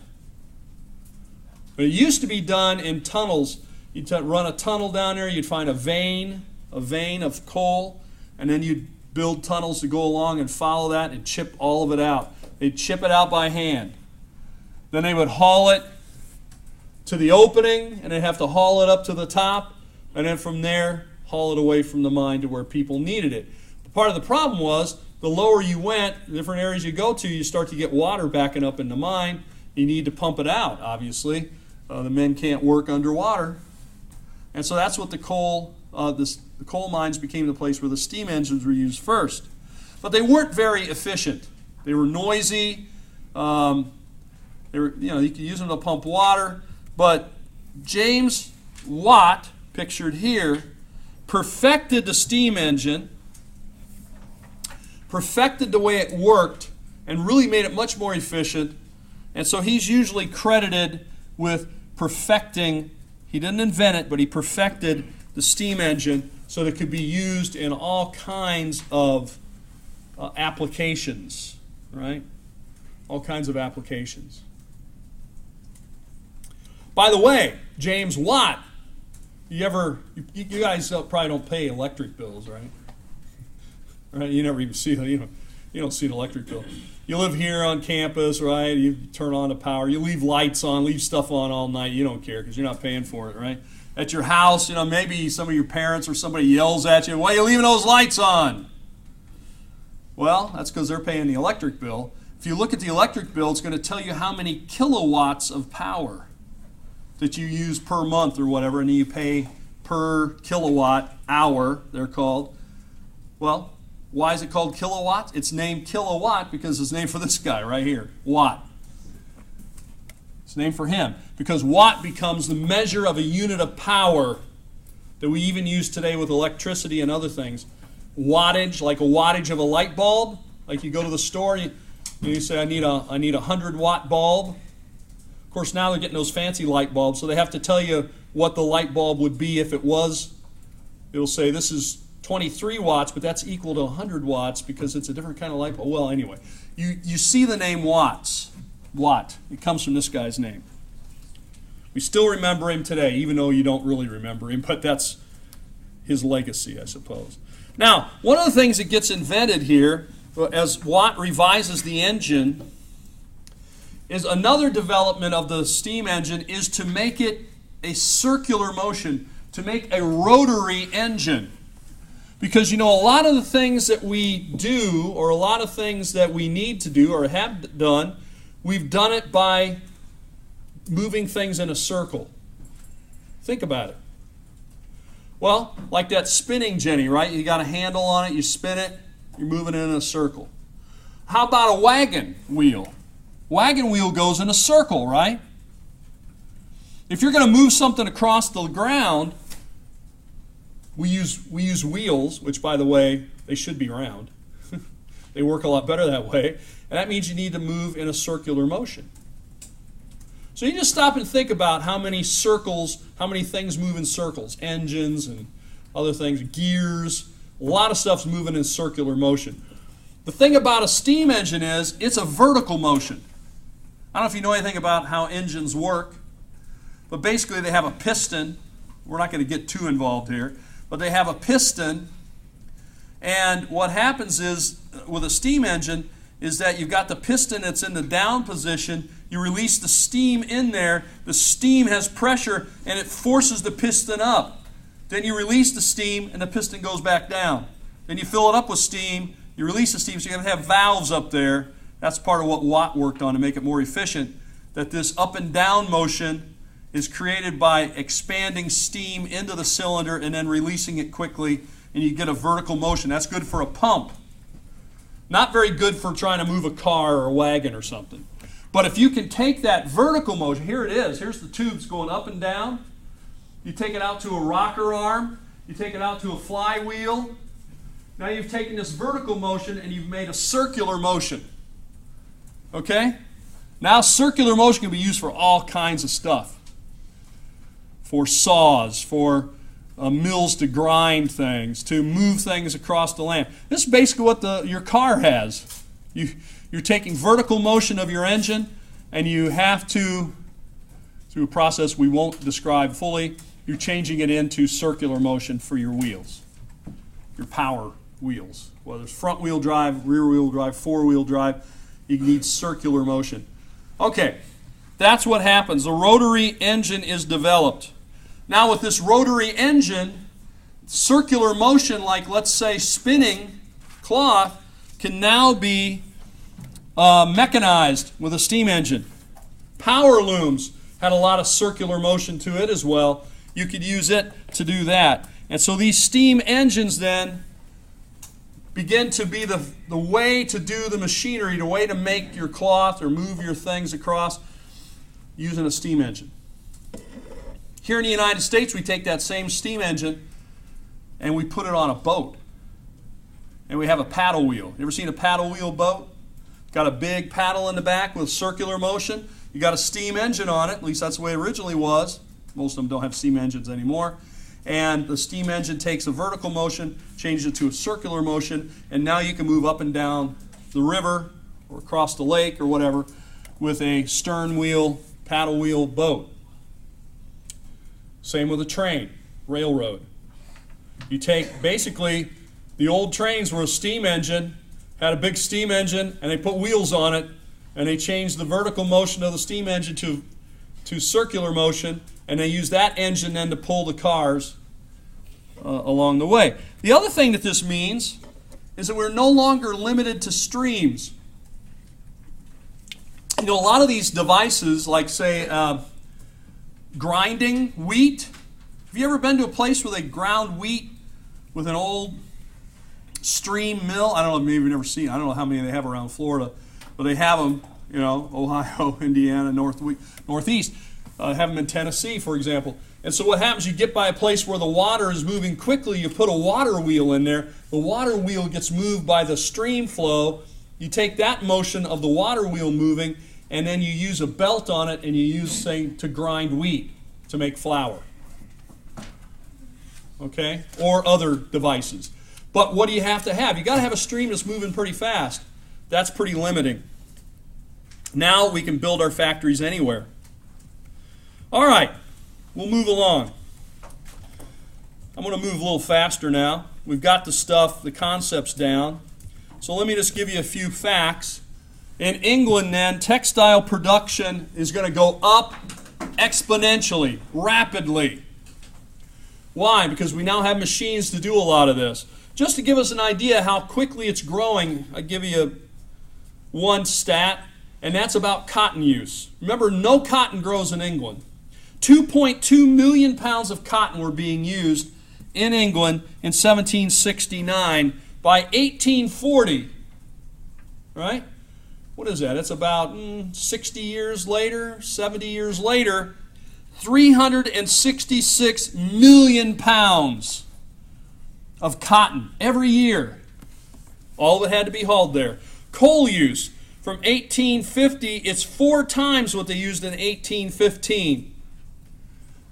But it used to be done in tunnels. You'd run a tunnel down there, you'd find a vein of coal, and then you'd build tunnels to go along and follow that and chip all of it out. They'd chip it out by hand. Then they would haul it to the opening and they'd have to haul it up to the top, and then from there haul it away from the mine to where people needed it. But part of the problem was the lower you went, the different areas you go to, you start to get water backing up in the mine. You need to pump it out, obviously. The men can't work underwater. And so that's what the coal mines became the place where the steam engines were used first. But they weren't very efficient. They were noisy. You could use them to pump water. But James Watt, pictured here, perfected the steam engine, perfected the way it worked, and really made it much more efficient. And so he's usually credited with perfecting, he didn't invent it, but he perfected the steam engine so that it could be used in all kinds of applications, right? All kinds of applications. By the way, James Watt, you guys probably don't pay electric bills, right? Right? You never even see you don't see an electric bill. You live here on campus, right? You turn on the power. You leave lights on, leave stuff on all night. You don't care because you're not paying for it, right? At your house, maybe some of your parents or somebody yells at you, "Why are you leaving those lights on?" Well, that's because they're paying the electric bill. If you look at the electric bill, it's going to tell you how many kilowatts of power that you use per month or whatever, and you pay per kilowatt hour, they're called. Well, why is it called kilowatt? It's named kilowatt because it's named for this guy right here, watt. It's named for him because watt becomes the measure of a unit of power that we even use today with electricity and other things. Wattage, like a wattage of a light bulb. Like you go to the store, you say, I need a 100-watt bulb. Of course, now they're getting those fancy light bulbs, so they have to tell you what the light bulb would be if it was. It'll say this is 23 watts, but that's equal to 100 watts because it's a different kind of light bulb. Well, anyway, you see the name watts. Watt. It comes from this guy's name. We still remember him today, even though you don't really remember him, but that's his legacy, I suppose. Now, one of the things that gets invented here, as Watt revises the engine, is another development of the steam engine is to make it a circular motion, to make a rotary engine. Because, you know, a lot of the things that we do, or a lot of things that we need to do or have done, we've done it by moving things in a circle. Think about it. Well, like that spinning jenny, right? You got a handle on it, you spin it, you're moving it in a circle. How about a wagon wheel? Wagon wheel goes in a circle, right? If you're going to move something across the ground, we use wheels, which, by the way, they should be round. They work a lot better that way. And that means you need to move in a circular motion. So you just stop and think about how many circles, how many things move in circles. Engines and other things, gears, a lot of stuff's moving in circular motion. The thing about a steam engine is it's a vertical motion. I don't know if you know anything about how engines work, but basically they have a piston. We're not going to get too involved here, but they have a piston, and what happens is with a steam engine is that you've got the piston that's in the down position, you release the steam in there, the steam has pressure and it forces the piston up. Then you release the steam and the piston goes back down. Then you fill it up with steam, you release the steam, so you're going to have valves up there. That's part of what Watt worked on to make it more efficient, that this up and down motion is created by expanding steam into the cylinder and then releasing it quickly, and you get a vertical motion. That's good for a pump. Not very good for trying to move a car or a wagon or something. But if you can take that vertical motion, here it is, here's the tubes going up and down. You take it out to a rocker arm, you take it out to a flywheel. Now you've taken this vertical motion and you've made a circular motion. Okay? Now circular motion can be used for all kinds of stuff. For saws, for mills to grind things, to move things across the land. This is basically what your car has. You're taking vertical motion of your engine, and you have to, through a process we won't describe fully, you're changing it into circular motion for your wheels, your power wheels. Whether it's front wheel drive, rear wheel drive, four wheel drive, you need circular motion. Okay, that's what happens. The rotary engine is developed. Now with this rotary engine, circular motion, like let's say spinning cloth, can now be mechanized with a steam engine. Power looms had a lot of circular motion to it as well. You could use it to do that. And so these steam engines then begin to be the way to do the machinery, the way to make your cloth or move your things across using a steam engine. Here in the United States, we take that same steam engine and we put it on a boat. And we have a paddle wheel. You ever seen a paddle wheel boat? It's got a big paddle in the back with circular motion. You got a steam engine on it, at least that's the way it originally was. Most of them don't have steam engines anymore. And the steam engine takes a vertical motion, changes it to a circular motion, and now you can move up and down the river or across the lake or whatever with a stern wheel, paddle wheel boat. Same with a train, railroad. You take basically the old trains were a steam engine, had a big steam engine, and they put wheels on it, and they changed the vertical motion of the steam engine to circular motion, and they use that engine then to pull the cars along the way. The other thing that this means is that we're no longer limited to streams. You know, a lot of these devices, like say grinding wheat. Have you ever been to a place where they ground wheat with an old steam mill. I don't know, maybe you've never seen. I don't know how many they have around Florida, but they have them. You know, Ohio, Indiana, Northeast. Have them in Tennessee, for example. And so what happens, you get by a place where the water is moving quickly, you put a water wheel in there. The water wheel gets moved by the stream flow. You take that motion of the water wheel moving, and then you use a belt on it, and you use, say, to grind wheat to make flour. Okay? Or other devices. But what do you have to have? You got to have a stream that's moving pretty fast. That's pretty limiting. Now we can build our factories anywhere. All right, we'll move along. I'm going to move a little faster now. We've got the stuff, the concepts down. So let me just give you a few facts. In England then, textile production is going to go up exponentially, rapidly. Why? Because we now have machines to do a lot of this. Just to give us an idea how quickly it's growing, I'll give you one stat, and that's about cotton use. Remember, no cotton grows in England. 2.2 million pounds of cotton were being used in England in 1769. By 1840, right? What is that? It's about 60 years later, 70 years later, 366 million pounds of cotton every year. All of it had to be hauled there. Coal use, from 1850, it's 4 times what they used in 1815.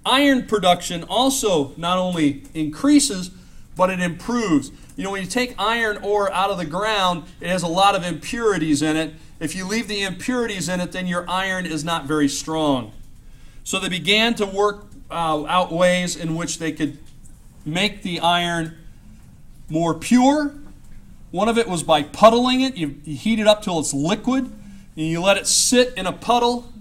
Iron production also not only increases, but it improves. You know, when you take iron ore out of the ground, it has a lot of impurities in it. If you leave the impurities in it, then your iron is not very strong. So they began to work out ways in which they could make the iron more pure. One of it was by puddling it. You heat it up till it's liquid, and you let it sit in a puddle,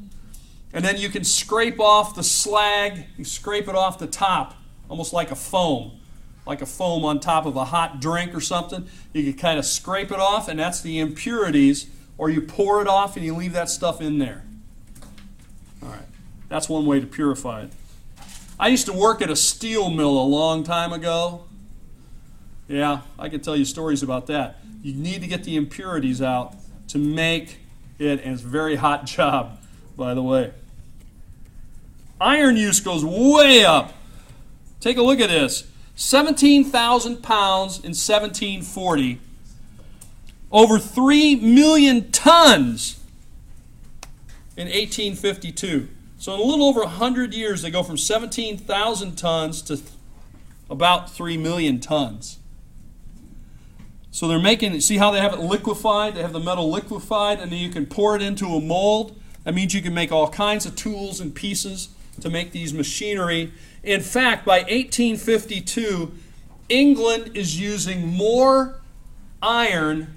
and then you can scrape off the slag. You scrape it off the top, almost like a foam on top of a hot drink or something. You can kind of scrape it off, and that's the impurities, or you pour it off and you leave that stuff in there. All right, that's one way to purify it. I used to work at a steel mill a long time ago. Yeah, I can tell you stories about that. You need to get the impurities out to make it, and it's a very hot job, by the way. Iron use goes way up. Take a look at this. 17,000 pounds in 1740. Over 3 million tons in 1852. So in a little over 100 years, they go from 17,000 tons to about 3 million tons. So they're making, see how they have it liquefied? They have the metal liquefied, and then you can pour it into a mold. That means you can make all kinds of tools and pieces to make these machinery. In fact, by 1852, England is using more iron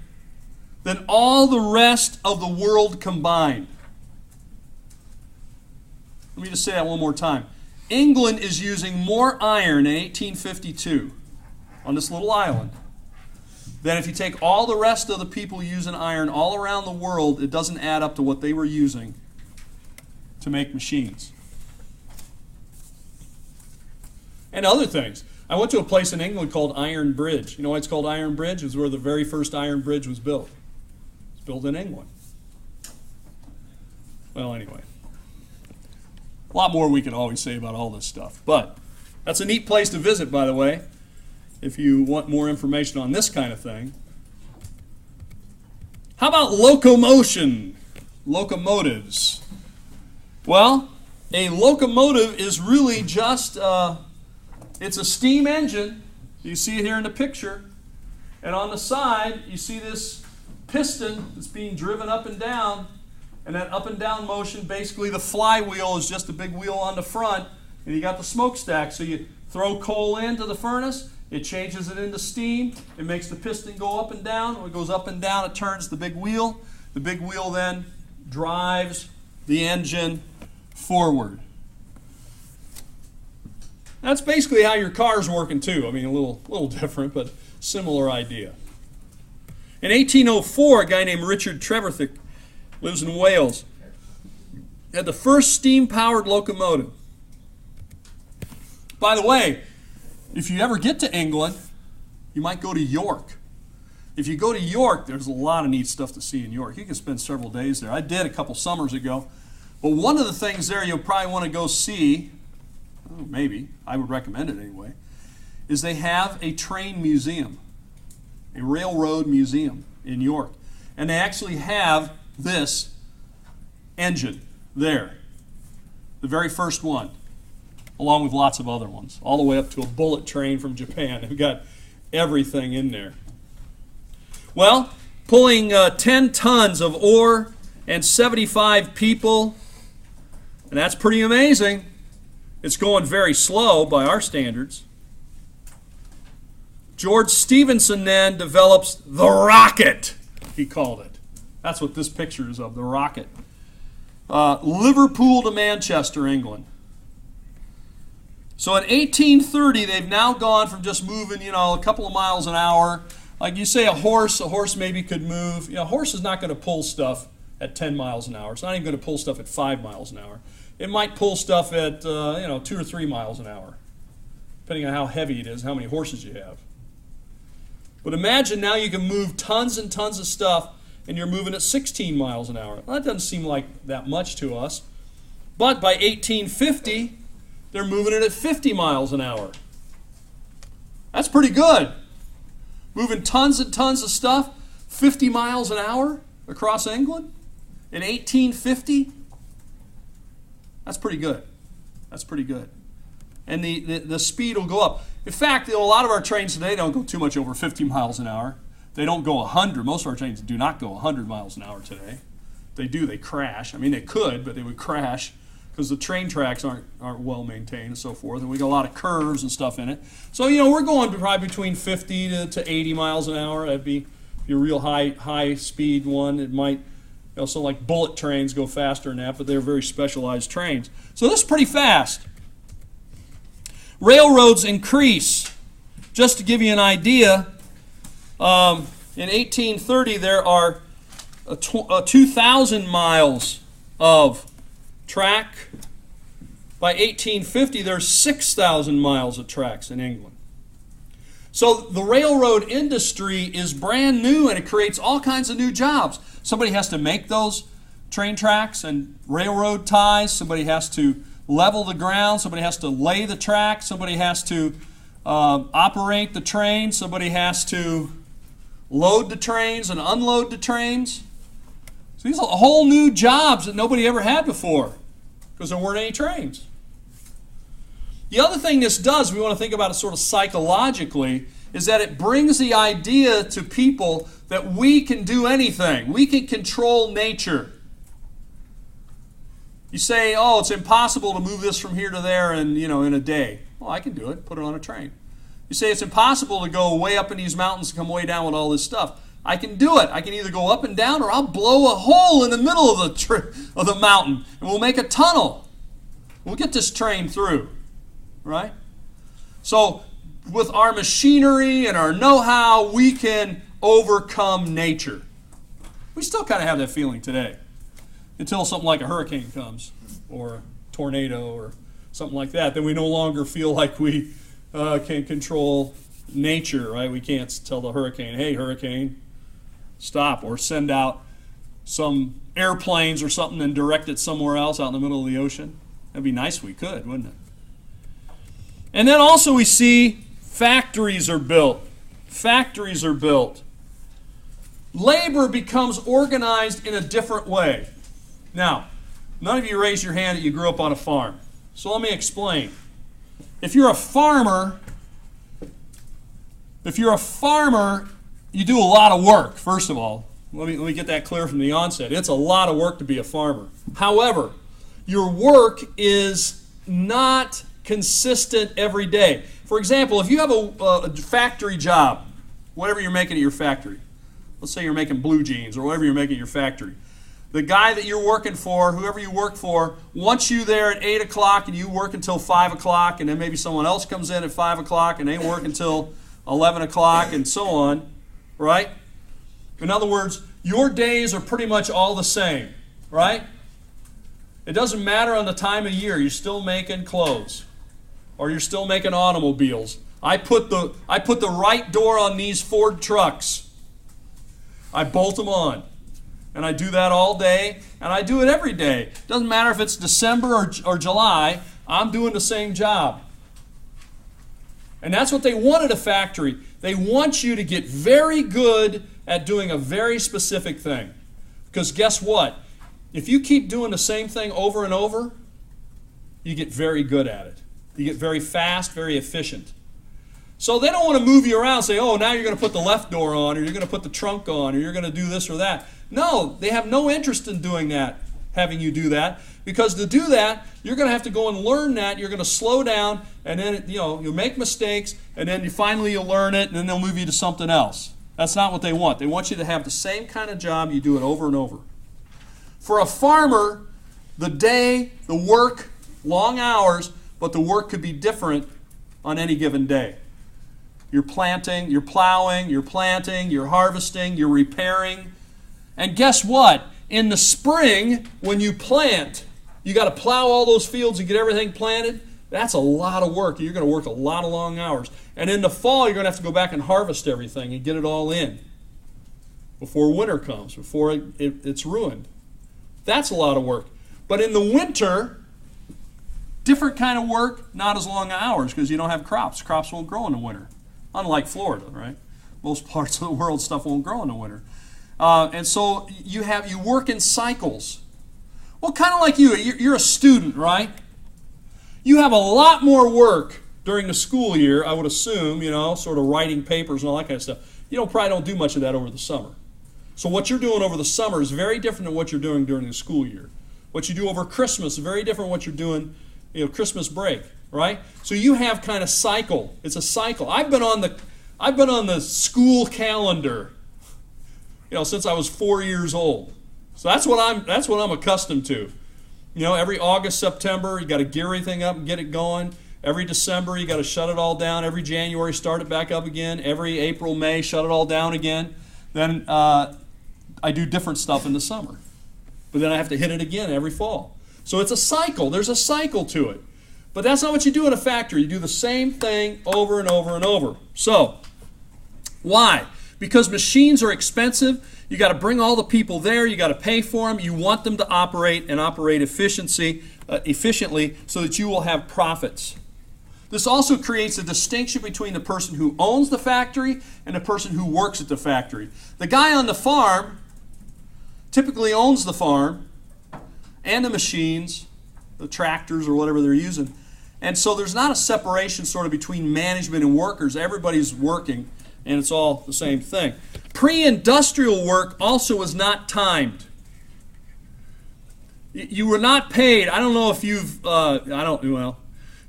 than all the rest of the world combined. Let me just say that one more time. England is using more iron in 1852 on this little island than if you take all the rest of the people using iron all around the world. It doesn't add up to what they were using to make machines. And other things. I went to a place in England called Iron Bridge. You know why it's called Iron Bridge? It was where the very first iron bridge was built. It was built in England. Well, anyway. A lot more we could always say about all this stuff. But that's a neat place to visit, by the way, if you want more information on this kind of thing. How about locomotion? Locomotives. Well, a locomotive is really just... it's a steam engine. You see it here in the picture. And on the side, you see this piston that's being driven up and down. And that up and down motion, basically the flywheel is just a big wheel on the front. And you got the smokestack. So you throw coal into the furnace. It changes it into steam. It makes the piston go up and down. When it goes up and down, it turns the big wheel. The big wheel then drives the engine forward. That's basically how your car's working too. I mean, a little different, but similar idea. In 1804, a guy named Richard Trevithick, lives in Wales, had the first steam-powered locomotive. By the way, if you ever get to England, you might go to York. if you go to York, there's a lot of neat stuff to see in York. You can spend several days there. I did a couple summers ago. But one of the things there you'll probably want to go see, maybe, I would recommend it anyway, is they have a train museum, a railroad museum in York. And they actually have this engine there, the very first one, along with lots of other ones, all the way up to a bullet train from Japan. They've got everything in there. Well, pulling 10 tons of ore and 75 people, and that's pretty amazing. It's going very slow by our standards. George Stephenson then develops the rocket, he called it. That's what this picture is of, the rocket. Liverpool to Manchester, England. So in 1830, they've now gone from just moving, a couple of miles an hour. Like you say a horse maybe could move. A horse is not going to pull stuff at 10 miles an hour. It's not even going to pull stuff at 5 miles an hour. It might pull stuff at 2 or 3 miles an hour, depending on how heavy it is, how many horses you have. But imagine now you can move tons and tons of stuff, and you're moving at 16 miles an hour. Well, that doesn't seem like that much to us. But by 1850, they're moving it at 50 miles an hour. That's pretty good. Moving tons and tons of stuff, 50 miles an hour across England in 1850. That's pretty good. That's pretty good. And the speed will go up. In fact, a lot of our trains today don't go too much over 50 miles an hour. They don't go 100. Most of our trains do not go 100 miles an hour today. They do, they crash. I mean, they could, but they would crash because the train tracks aren't well maintained and so forth, and we got a lot of curves and stuff in it. So, we're going probably between 50 to 80 miles an hour. That'd be a real high speed one. It might, so like bullet trains go faster than that, but they're very specialized trains. So this is pretty fast. Railroads increase. Just to give you an idea, in 1830 there are 2,000 miles of track. By 1850 there's 6,000 miles of tracks in England. So the railroad industry is brand new, and it creates all kinds of new jobs. Somebody has to make those train tracks and railroad ties. Somebody has to level the ground. Somebody has to lay the track. Somebody has to operate the train. Somebody has to load the trains and unload the trains. So these are whole new jobs that nobody ever had before because there weren't any trains. The other thing this does, we want to think about it sort of psychologically, is that it brings the idea to people that we can do anything. We can control nature. You say, oh, it's impossible to move this from here to there in a day. Well, I can do it. Put it on a train. You say it's impossible to go way up in these mountains and come way down with all this stuff. I can do it. I can either go up and down, or I'll blow a hole in the middle of the mountain, and we'll make a tunnel. We'll get this train through, right? So with our machinery and our know-how, we can overcome nature. We still kind of have that feeling today, until something like a hurricane comes, or a tornado, or something like that. Then we no longer feel like we can control nature, right? We can't tell the hurricane, hey, hurricane, stop, or send out some airplanes or something and direct it somewhere else out in the middle of the ocean. That'd be nice if we could, wouldn't it? And then also we see factories are built. Factories are built. Labor becomes organized in a different way. Now, none of you raised your hand that you grew up on a farm. So let me explain. If you're a farmer, you do a lot of work, first of all. Let me get that clear from the onset. It's a lot of work to be a farmer. However, your work is not consistent every day. For example, if you have a factory job, whatever you're making at your factory, let's say you're making blue jeans or whatever you're making at your factory, the guy that you're working for, whoever you work for, wants you there at 8 o'clock and you work until 5 o'clock, and then maybe someone else comes in at 5 o'clock and they work until 11 o'clock and so on, right? In other words, your days are pretty much all the same, right? It doesn't matter on the time of year, you're still making clothes or you're still making automobiles. I put the right door on these Ford trucks. I bolt them on. And I do that all day, and I do it every day. Doesn't matter if it's December or July, I'm doing the same job. And that's what they want at a factory. They want you to get very good at doing a very specific thing. Because guess what? If you keep doing the same thing over and over, you get very good at it. You get very fast, very efficient. So they don't want to move you around and say, oh, now you're going to put the left door on, or you're going to put the trunk on, or you're going to do this or that. No, they have no interest in doing that, having you do that. Because to do that, you're going to have to go and learn that. You're going to slow down, and then you'll make mistakes, and then finally you'll learn it, and then they'll move you to something else. That's not what they want. They want you to have the same kind of job. You do it over and over. For a farmer, the day, the work, long hours, but the work could be different on any given day. You're planting, you're plowing, you're planting, you're harvesting, you're repairing. And guess what? In the spring, when you plant, you got to plow all those fields and get everything planted. That's a lot of work. You're going to work a lot of long hours. And in the fall, you're going to have to go back and harvest everything and get it all in before winter comes, before it's ruined. That's a lot of work. But in the winter, different kind of work, not as long hours because you don't have crops. Crops won't grow in the winter. Unlike Florida, right? Most parts of the world, stuff won't grow in the winter. And so you work in cycles. Well, kind of like you're a student, right? You have a lot more work during the school year, I would assume, sort of writing papers and all that kind of stuff. You probably don't do much of that over the summer. So what you're doing over the summer is very different than what you're doing during the school year. What you do over Christmas is very different than what you're doing, Christmas break, right? So you have kind of cycle. It's a cycle. I've been on the school calendar, since I was 4 years old. So that's what I'm accustomed to. Every August, September, you got to gear everything up and get it going. Every December, you got to shut it all down. Every January, start it back up again. Every April, May, shut it all down again. Then I do different stuff in the summer. But then I have to hit it again every fall. So it's a cycle. There's a cycle to it. But that's not what you do in a factory. You do the same thing over and over and over. So, why? Because machines are expensive. You got to bring all the people there. You got to pay for them. You want them to operate and operate efficiently so that you will have profits. This also creates a distinction between the person who owns the factory and the person who works at the factory. The guy on the farm typically owns the farm and the machines, the tractors or whatever they're using. And so there's not a separation sort of between management and workers. Everybody's working, and it's all the same thing. Pre-industrial work also is not timed. You were not paid. I don't know if you've,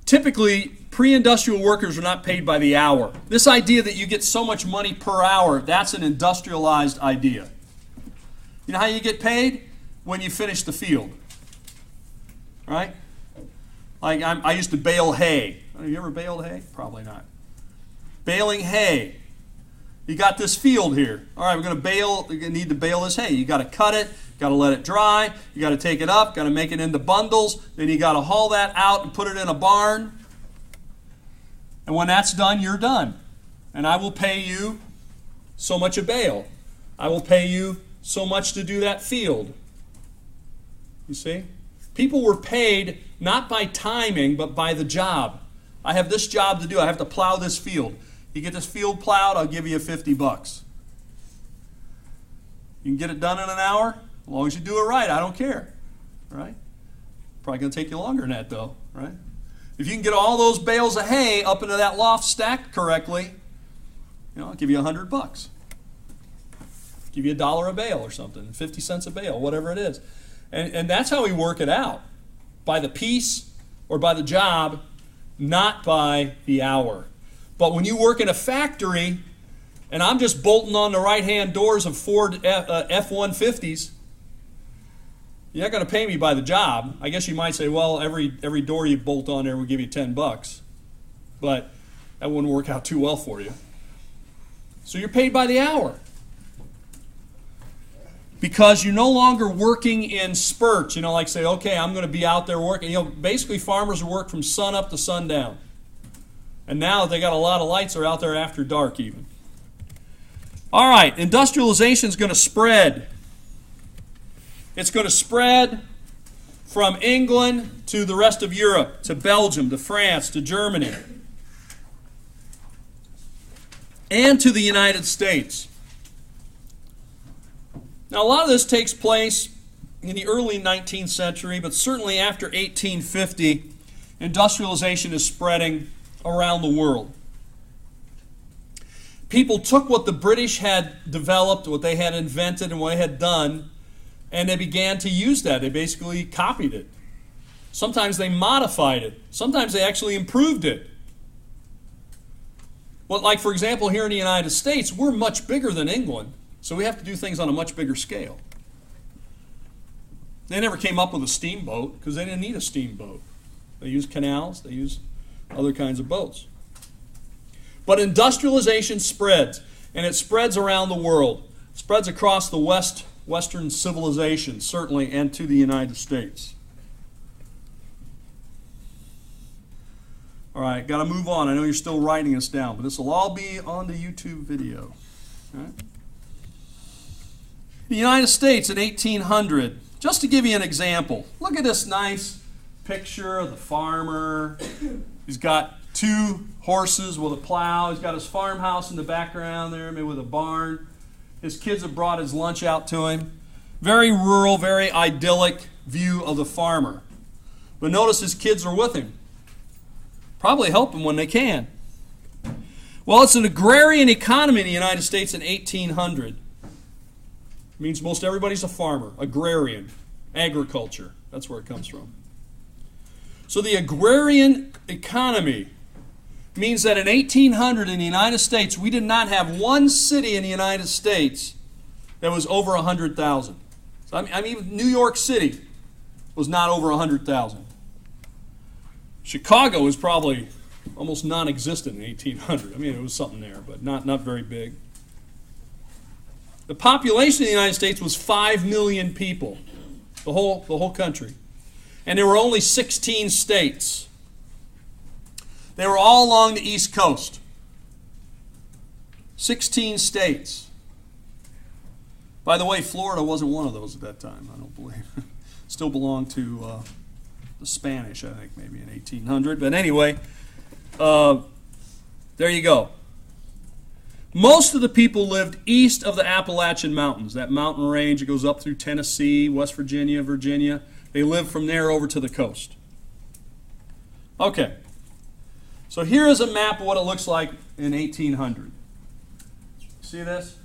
typically pre-industrial workers are not paid by the hour. This idea that you get so much money per hour, that's an industrialized idea. You know how you get paid? When you finish the field. Right? Like I used to bale hay. Have you ever baled hay? Probably not. Baling hay. You got this field here. All right, we're going to bale. You're going to need to bale this hay. You got to cut it. Got to let it dry. You got to take it up. Got to make it into bundles. Then you got to haul that out and put it in a barn. And when that's done, you're done. And I will pay you so much a bale. I will pay you so much to do that field. You see? People were paid not by timing, but by the job. I have this job to do. I have to plow this field. You get this field plowed, I'll give you $50. You can get it done in an hour, as long as you do it right. I don't care, right? Probably going to take you longer than that, though, right? If you can get all those bales of hay up into that loft stacked correctly, I'll give you $100. Give you $1 a bale or something, 50 cents a bale, whatever it is. And that's how we work it out, by the piece or by the job, not by the hour. But when you work in a factory, and I'm just bolting on the right-hand doors of Ford F-150s, you're not going to pay me by the job. I guess you might say, well, every door you bolt on there will give you $10. But that wouldn't work out too well for you. So you're paid by the hour. Because you're no longer working in spurts, like say, okay, I'm going to be out there working. Basically farmers work from sun up to sundown. And now they got a lot of lights are out there after dark even. All right, industrialization is going to spread. It's going to spread from England to the rest of Europe, to Belgium, to France, to Germany, and to the United States. Now, a lot of this takes place in the early 19th century, but certainly after 1850, industrialization is spreading around the world. People took what the British had developed, what they had invented, and what they had done, and they began to use that. They basically copied it. Sometimes they modified it. Sometimes they actually improved it. Well, like, for example, here in the United States, we're much bigger than England, so we have to do things on a much bigger scale. They never came up with a steamboat because they didn't need a steamboat. They used canals. They used other kinds of boats. But industrialization spreads, and it spreads around the world. It spreads across the Western civilization, certainly, and to the United States. All right, got to move on. I know you're still writing this down, but this will all be on the YouTube video. All right? The United States in 1800, just to give you an example, look at this nice picture of the farmer. He's got 2 horses with a plow. He's got his farmhouse in the background there, maybe with a barn. His kids have brought his lunch out to him. Very rural, very idyllic view of the farmer. But notice his kids are with him. Probably help him when they can. Well, it's an agrarian economy in the United States in 1800. It means most everybody's a farmer, agrarian, agriculture. That's where it comes from. So the agrarian economy means that in 1800 in the United States, we did not have one city in the United States that was over 100,000. So I mean, New York City was not over 100,000. Chicago was probably almost non-existent in 1800. I mean, it was something there, but not very big. The population of the United States was 5 million people, the whole country. And there were only 16 states. They were all along the East Coast. 16 states. By the way, Florida wasn't one of those at that time, I don't believe. Still belonged to the Spanish, I think, maybe in 1800. But anyway, there you go. Most of the people lived east of the Appalachian Mountains, that mountain range that goes up through Tennessee, West Virginia, Virginia. They lived from there over to the coast. Okay. So here is a map of what it looks like in 1800. See this?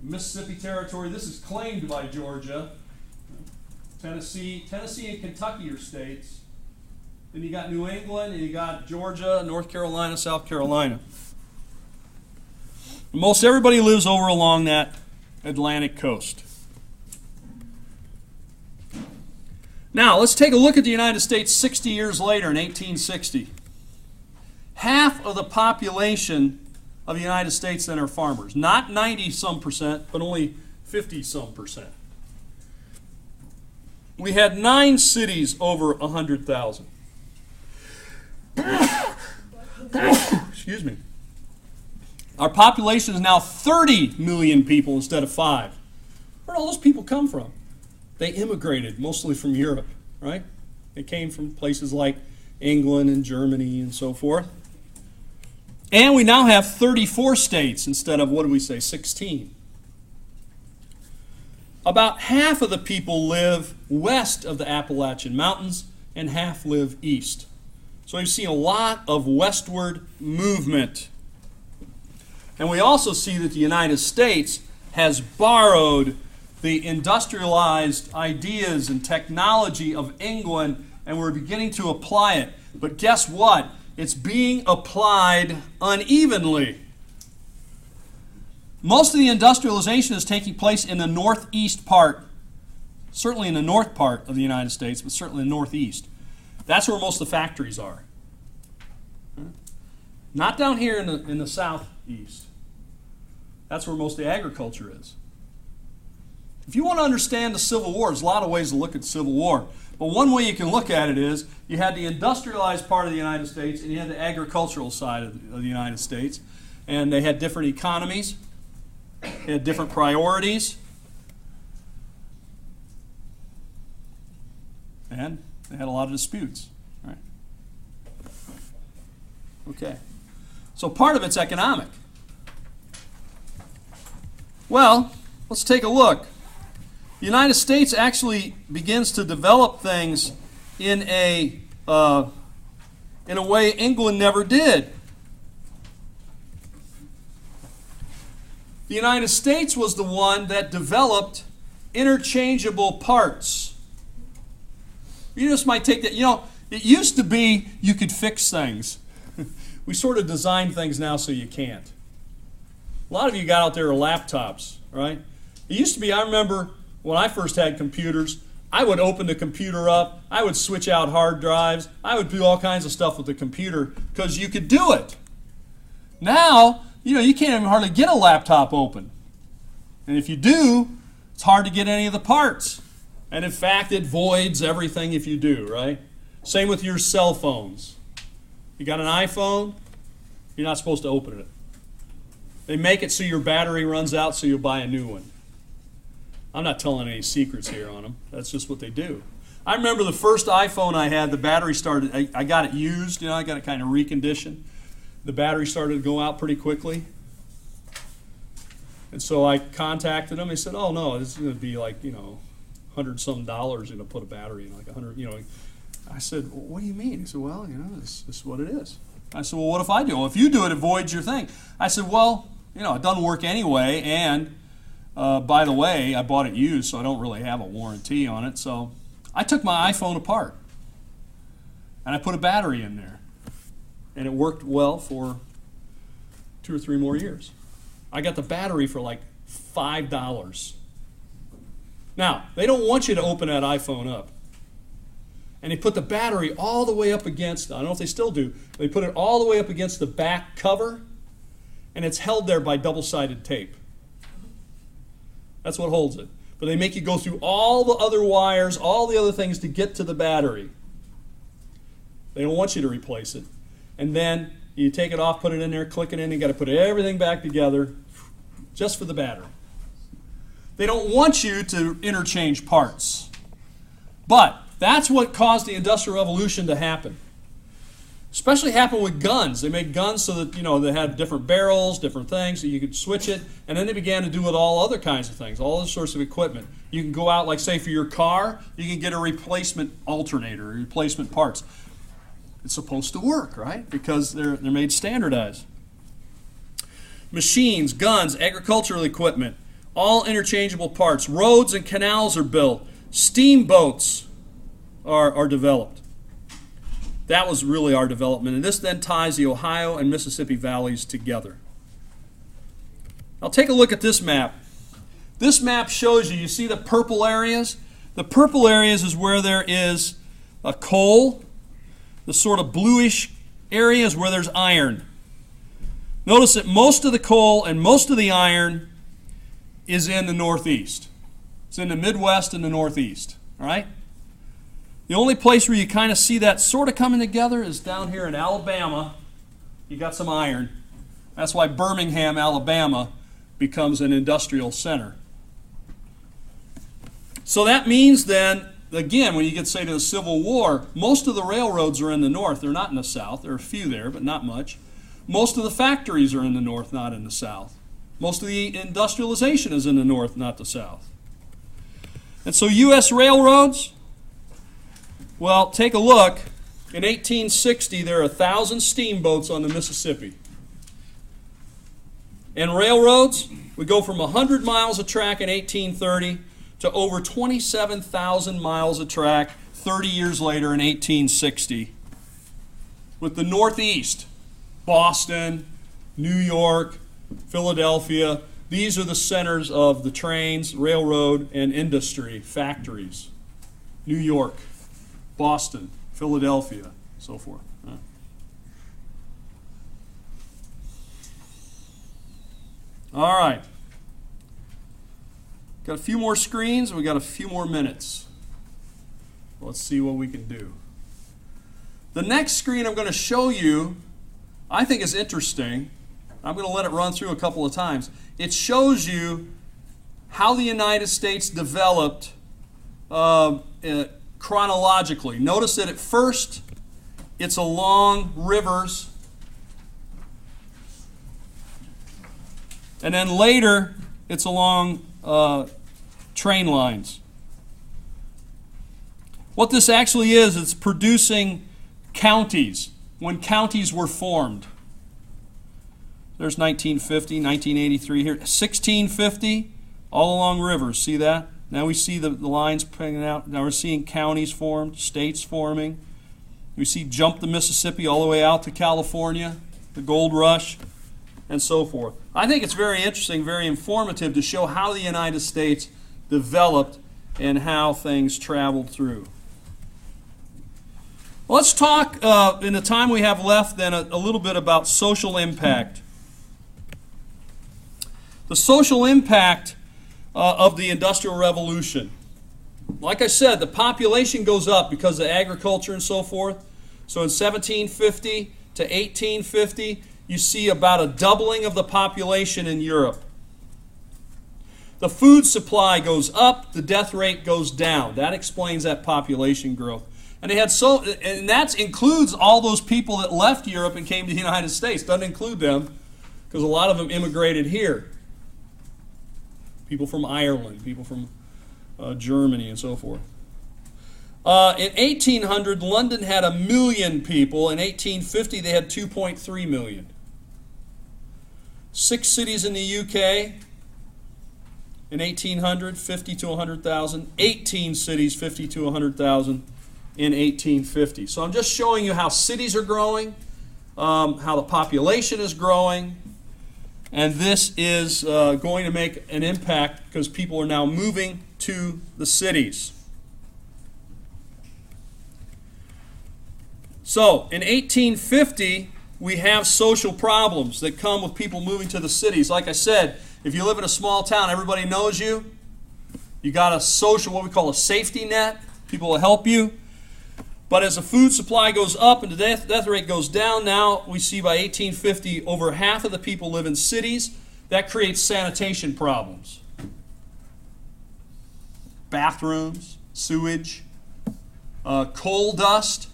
Mississippi Territory. This is claimed by Georgia. Tennessee and Kentucky are states. Then you got New England, and you got Georgia, North Carolina, South Carolina. Most everybody lives over along that Atlantic coast. Now, let's take a look at the United States 60 years later in 1860. Half of the population of the United States then are farmers. Not 90-some percent, but only 50-some percent. We had 9 cities over 100,000. Excuse me. Our population is now 30 million people instead of 5. Where did all those people come from? They immigrated, mostly from Europe, right? They came from places like England and Germany and so forth. And we now have 34 states instead of, what do we say, 16. About half of the people live west of the Appalachian Mountains and half live east. So you see a lot of westward movement. And we also see that the United States has borrowed the industrialized ideas and technology of England, and we're beginning to apply it. But guess what? It's being applied unevenly. Most of the industrialization is taking place in the northeast part, certainly in the north part of the United States, but certainly the northeast. That's where most of the factories are. Not down here in the southeast. That's where most of the agriculture is. If you want to understand the Civil War, there's a lot of ways to look at the Civil War. But one way you can look at it is you had the industrialized part of the United States and you had the agricultural side of the United States. and they had different economies, they had different priorities, and they had a lot of disputes. Right? Okay. So part of it's economic. Well, let's take a look. The United States actually begins to develop things in a way England never did. The United States was the one that developed interchangeable parts. You just might take that, it used to be you could fix things. We sort of design things now so you can't. A lot of you got out there are laptops, right? It used to be, I remember when I first had computers, I would open the computer up, I would switch out hard drives, I would do all kinds of stuff with the computer because you could do it. Now, you can't even hardly get a laptop open. And if you do, it's hard to get any of the parts. And in fact, it voids everything if you do, right? Same with your cell phones. You got an iPhone, you're not supposed to open it. They make it so your battery runs out so you'll buy a new one. I'm not telling any secrets here on them. That's just what they do. I remember the first iPhone I had, the battery started, I got it used, I got it kind of reconditioned. The battery started to go out pretty quickly. And so I contacted them. They said, oh no, this is going to be like, $100-some to put a battery in, like 100, I said, well, what do you mean? He said, well, this is what it is. I said, well, what if I do? Well, if you do it, it voids your thing. I said, well, it doesn't work anyway, and by the way, I bought it used, so I don't really have a warranty on it. So I took my iPhone apart, and I put a battery in there, and it worked well for 2 or 3 more years. I got the battery for like $5. Now, they don't want you to open that iPhone up. And they put the battery all the way up against, I don't know if they still do, they put it all the way up against the back cover, and it's held there by double-sided tape. That's what holds it. But they make you go through all the other wires, all the other things to get to the battery. They don't want you to replace it. And then you take it off, put it in there, click it in, you got to put everything back together just for the battery. They don't want you to interchange parts. But that's what caused the Industrial Revolution to happen. Especially happened with guns. They made guns so that, they had different barrels, different things, so you could switch it. And then they began to do with all other kinds of things, all other sorts of equipment. You can go out, like say for your car, you can get a replacement alternator, replacement parts. It's supposed to work, right? Because they're made standardized. Machines, guns, agricultural equipment, all interchangeable parts. Roads and canals are built. Steamboats are developed. That was really our development. And this then ties the Ohio and Mississippi valleys together. Now take a look at this map. This map shows you see the purple areas? The purple areas is where there is a coal. The sort of bluish area is where there's iron. Notice that most of the coal and most of the iron is in the Northeast. It's in the Midwest and the Northeast. All right? The only place where you kind of see that sort of coming together is down here in Alabama. You got some iron. That's why Birmingham, Alabama becomes an industrial center. So that means then, again, when you get, say, to the Civil War, most of the railroads are in the north. They're not in the south. There are a few there, but not much. Most of the factories are in the north, not in the south. Most of the industrialization is in the north, not the south. And so U.S. railroads, well, take a look. In 1860, there are 1,000 steamboats on the Mississippi. And railroads, we go from 100 miles of track in 1830 to over 27,000 miles of track 30 years later in 1860. With the Northeast, Boston, New York, Philadelphia, these are the centers of the trains, railroad, and industry, factories. New York, Boston, Philadelphia, so forth. All right. Got a few more screens. We got a few more minutes. Let's see what we can do. The next screen I'm going to show you, I think is interesting. I'm going to let it run through a couple of times. It shows you how the United States developed chronologically. Notice that at first it's along rivers, and then later it's along train lines. What this actually is, it's producing counties, when counties were formed. There's 1950, 1983 here. 1650, all along rivers. See that? Now we see the lines putting out. Now we're seeing counties formed, states forming. We see jump the Mississippi all the way out to California, the gold rush, and so forth. I think it's very interesting, very informative to show how the United States developed and how things traveled through. Well, let's talk, in the time we have left, then a little bit about social impact. The social impact of the Industrial Revolution. Like I said, the population goes up because of agriculture and so forth. So in 1750 to 1850, you see about a doubling of the population in Europe. The food supply goes up, the death rate goes down. That explains that population growth. And that includes all those people that left Europe and came to the United States. Doesn't include them because a lot of them immigrated here. People from Ireland, people from Germany, and so forth. In 1800, London had 1 million people. In 1850, they had 2.3 million. 6 cities in the UK in 1800, 50 to 100,000. 18 cities, 50 to 100,000 in 1850. So I'm just showing you how cities are growing, how the population is growing, and this is going to make an impact because people are now moving to the cities. So in 1850, we have social problems that come with people moving to the cities. Like I said, if you live in a small town, everybody knows you. You got a social, what we call a safety net. People will help you. But as the food supply goes up and the death rate goes down, now we see by 1850 over half of the people live in cities. That creates sanitation problems. Bathrooms, sewage, coal dust.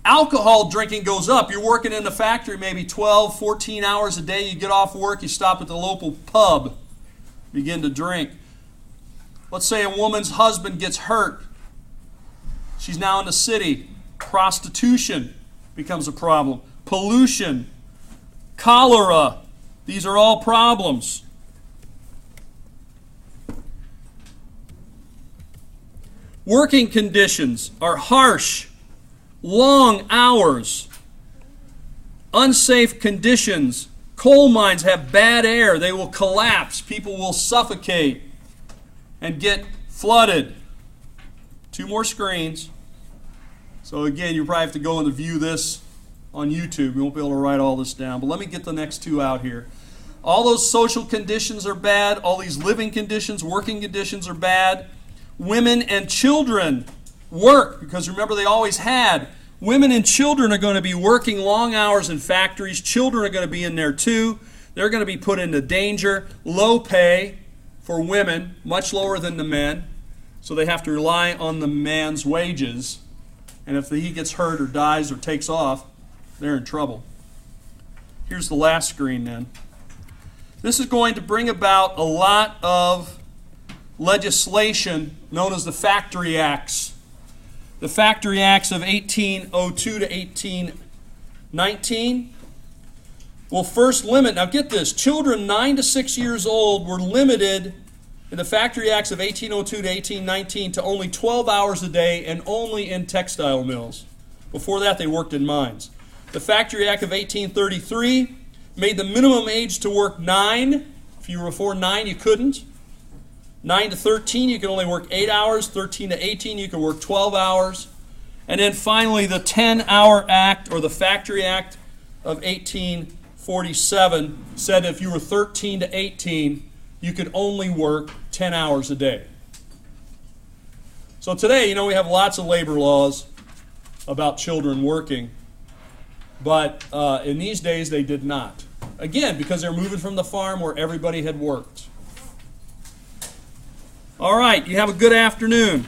Alcohol drinking goes up. You're working in the factory maybe 12, 14 hours a day. You get off work, you stop at the local pub, begin to drink. Let's say a woman's husband gets hurt. She's now in the city. Prostitution becomes a problem. Pollution, cholera, these are all problems. Working conditions are harsh, long hours, unsafe conditions. Coal mines have bad air. They will collapse. People will suffocate and get flooded. 2 more screens. So again, you probably have to go and view this on YouTube. You won't be able to write all this down. But let me get the next 2 out here. All those social conditions are bad. All these living conditions, working conditions are bad. Women and children work, because remember they always had. Women and children are going to be working long hours in factories. Children are going to be in there too. They're going to be put into danger. Low pay for women, much lower than the men. So they have to rely on the man's wages. And if he gets hurt or dies or takes off, they're in trouble. Here's the last screen then. This is going to bring about a lot of legislation known as the Factory Acts. The Factory Acts of 1802 to 1819 will first limit, now get this, children 9 to 6 years old were limited in the Factory Acts of 1802 to 1819 to only 12 hours a day and only in textile mills. Before that, they worked in mines. The Factory Act of 1833 made the minimum age to work 9. If you were before 9, you couldn't. 9 to 13, you could only work 8 hours. 13 to 18, you could work 12 hours. And then finally, the 10-Hour Act, or the Factory Act of 1847, said if you were 13 to 18, you could only work 10 hours a day. So today, we have lots of labor laws about children working. But in these days, they did not. Again, because they're moving from the farm where everybody had worked. All right, you have a good afternoon.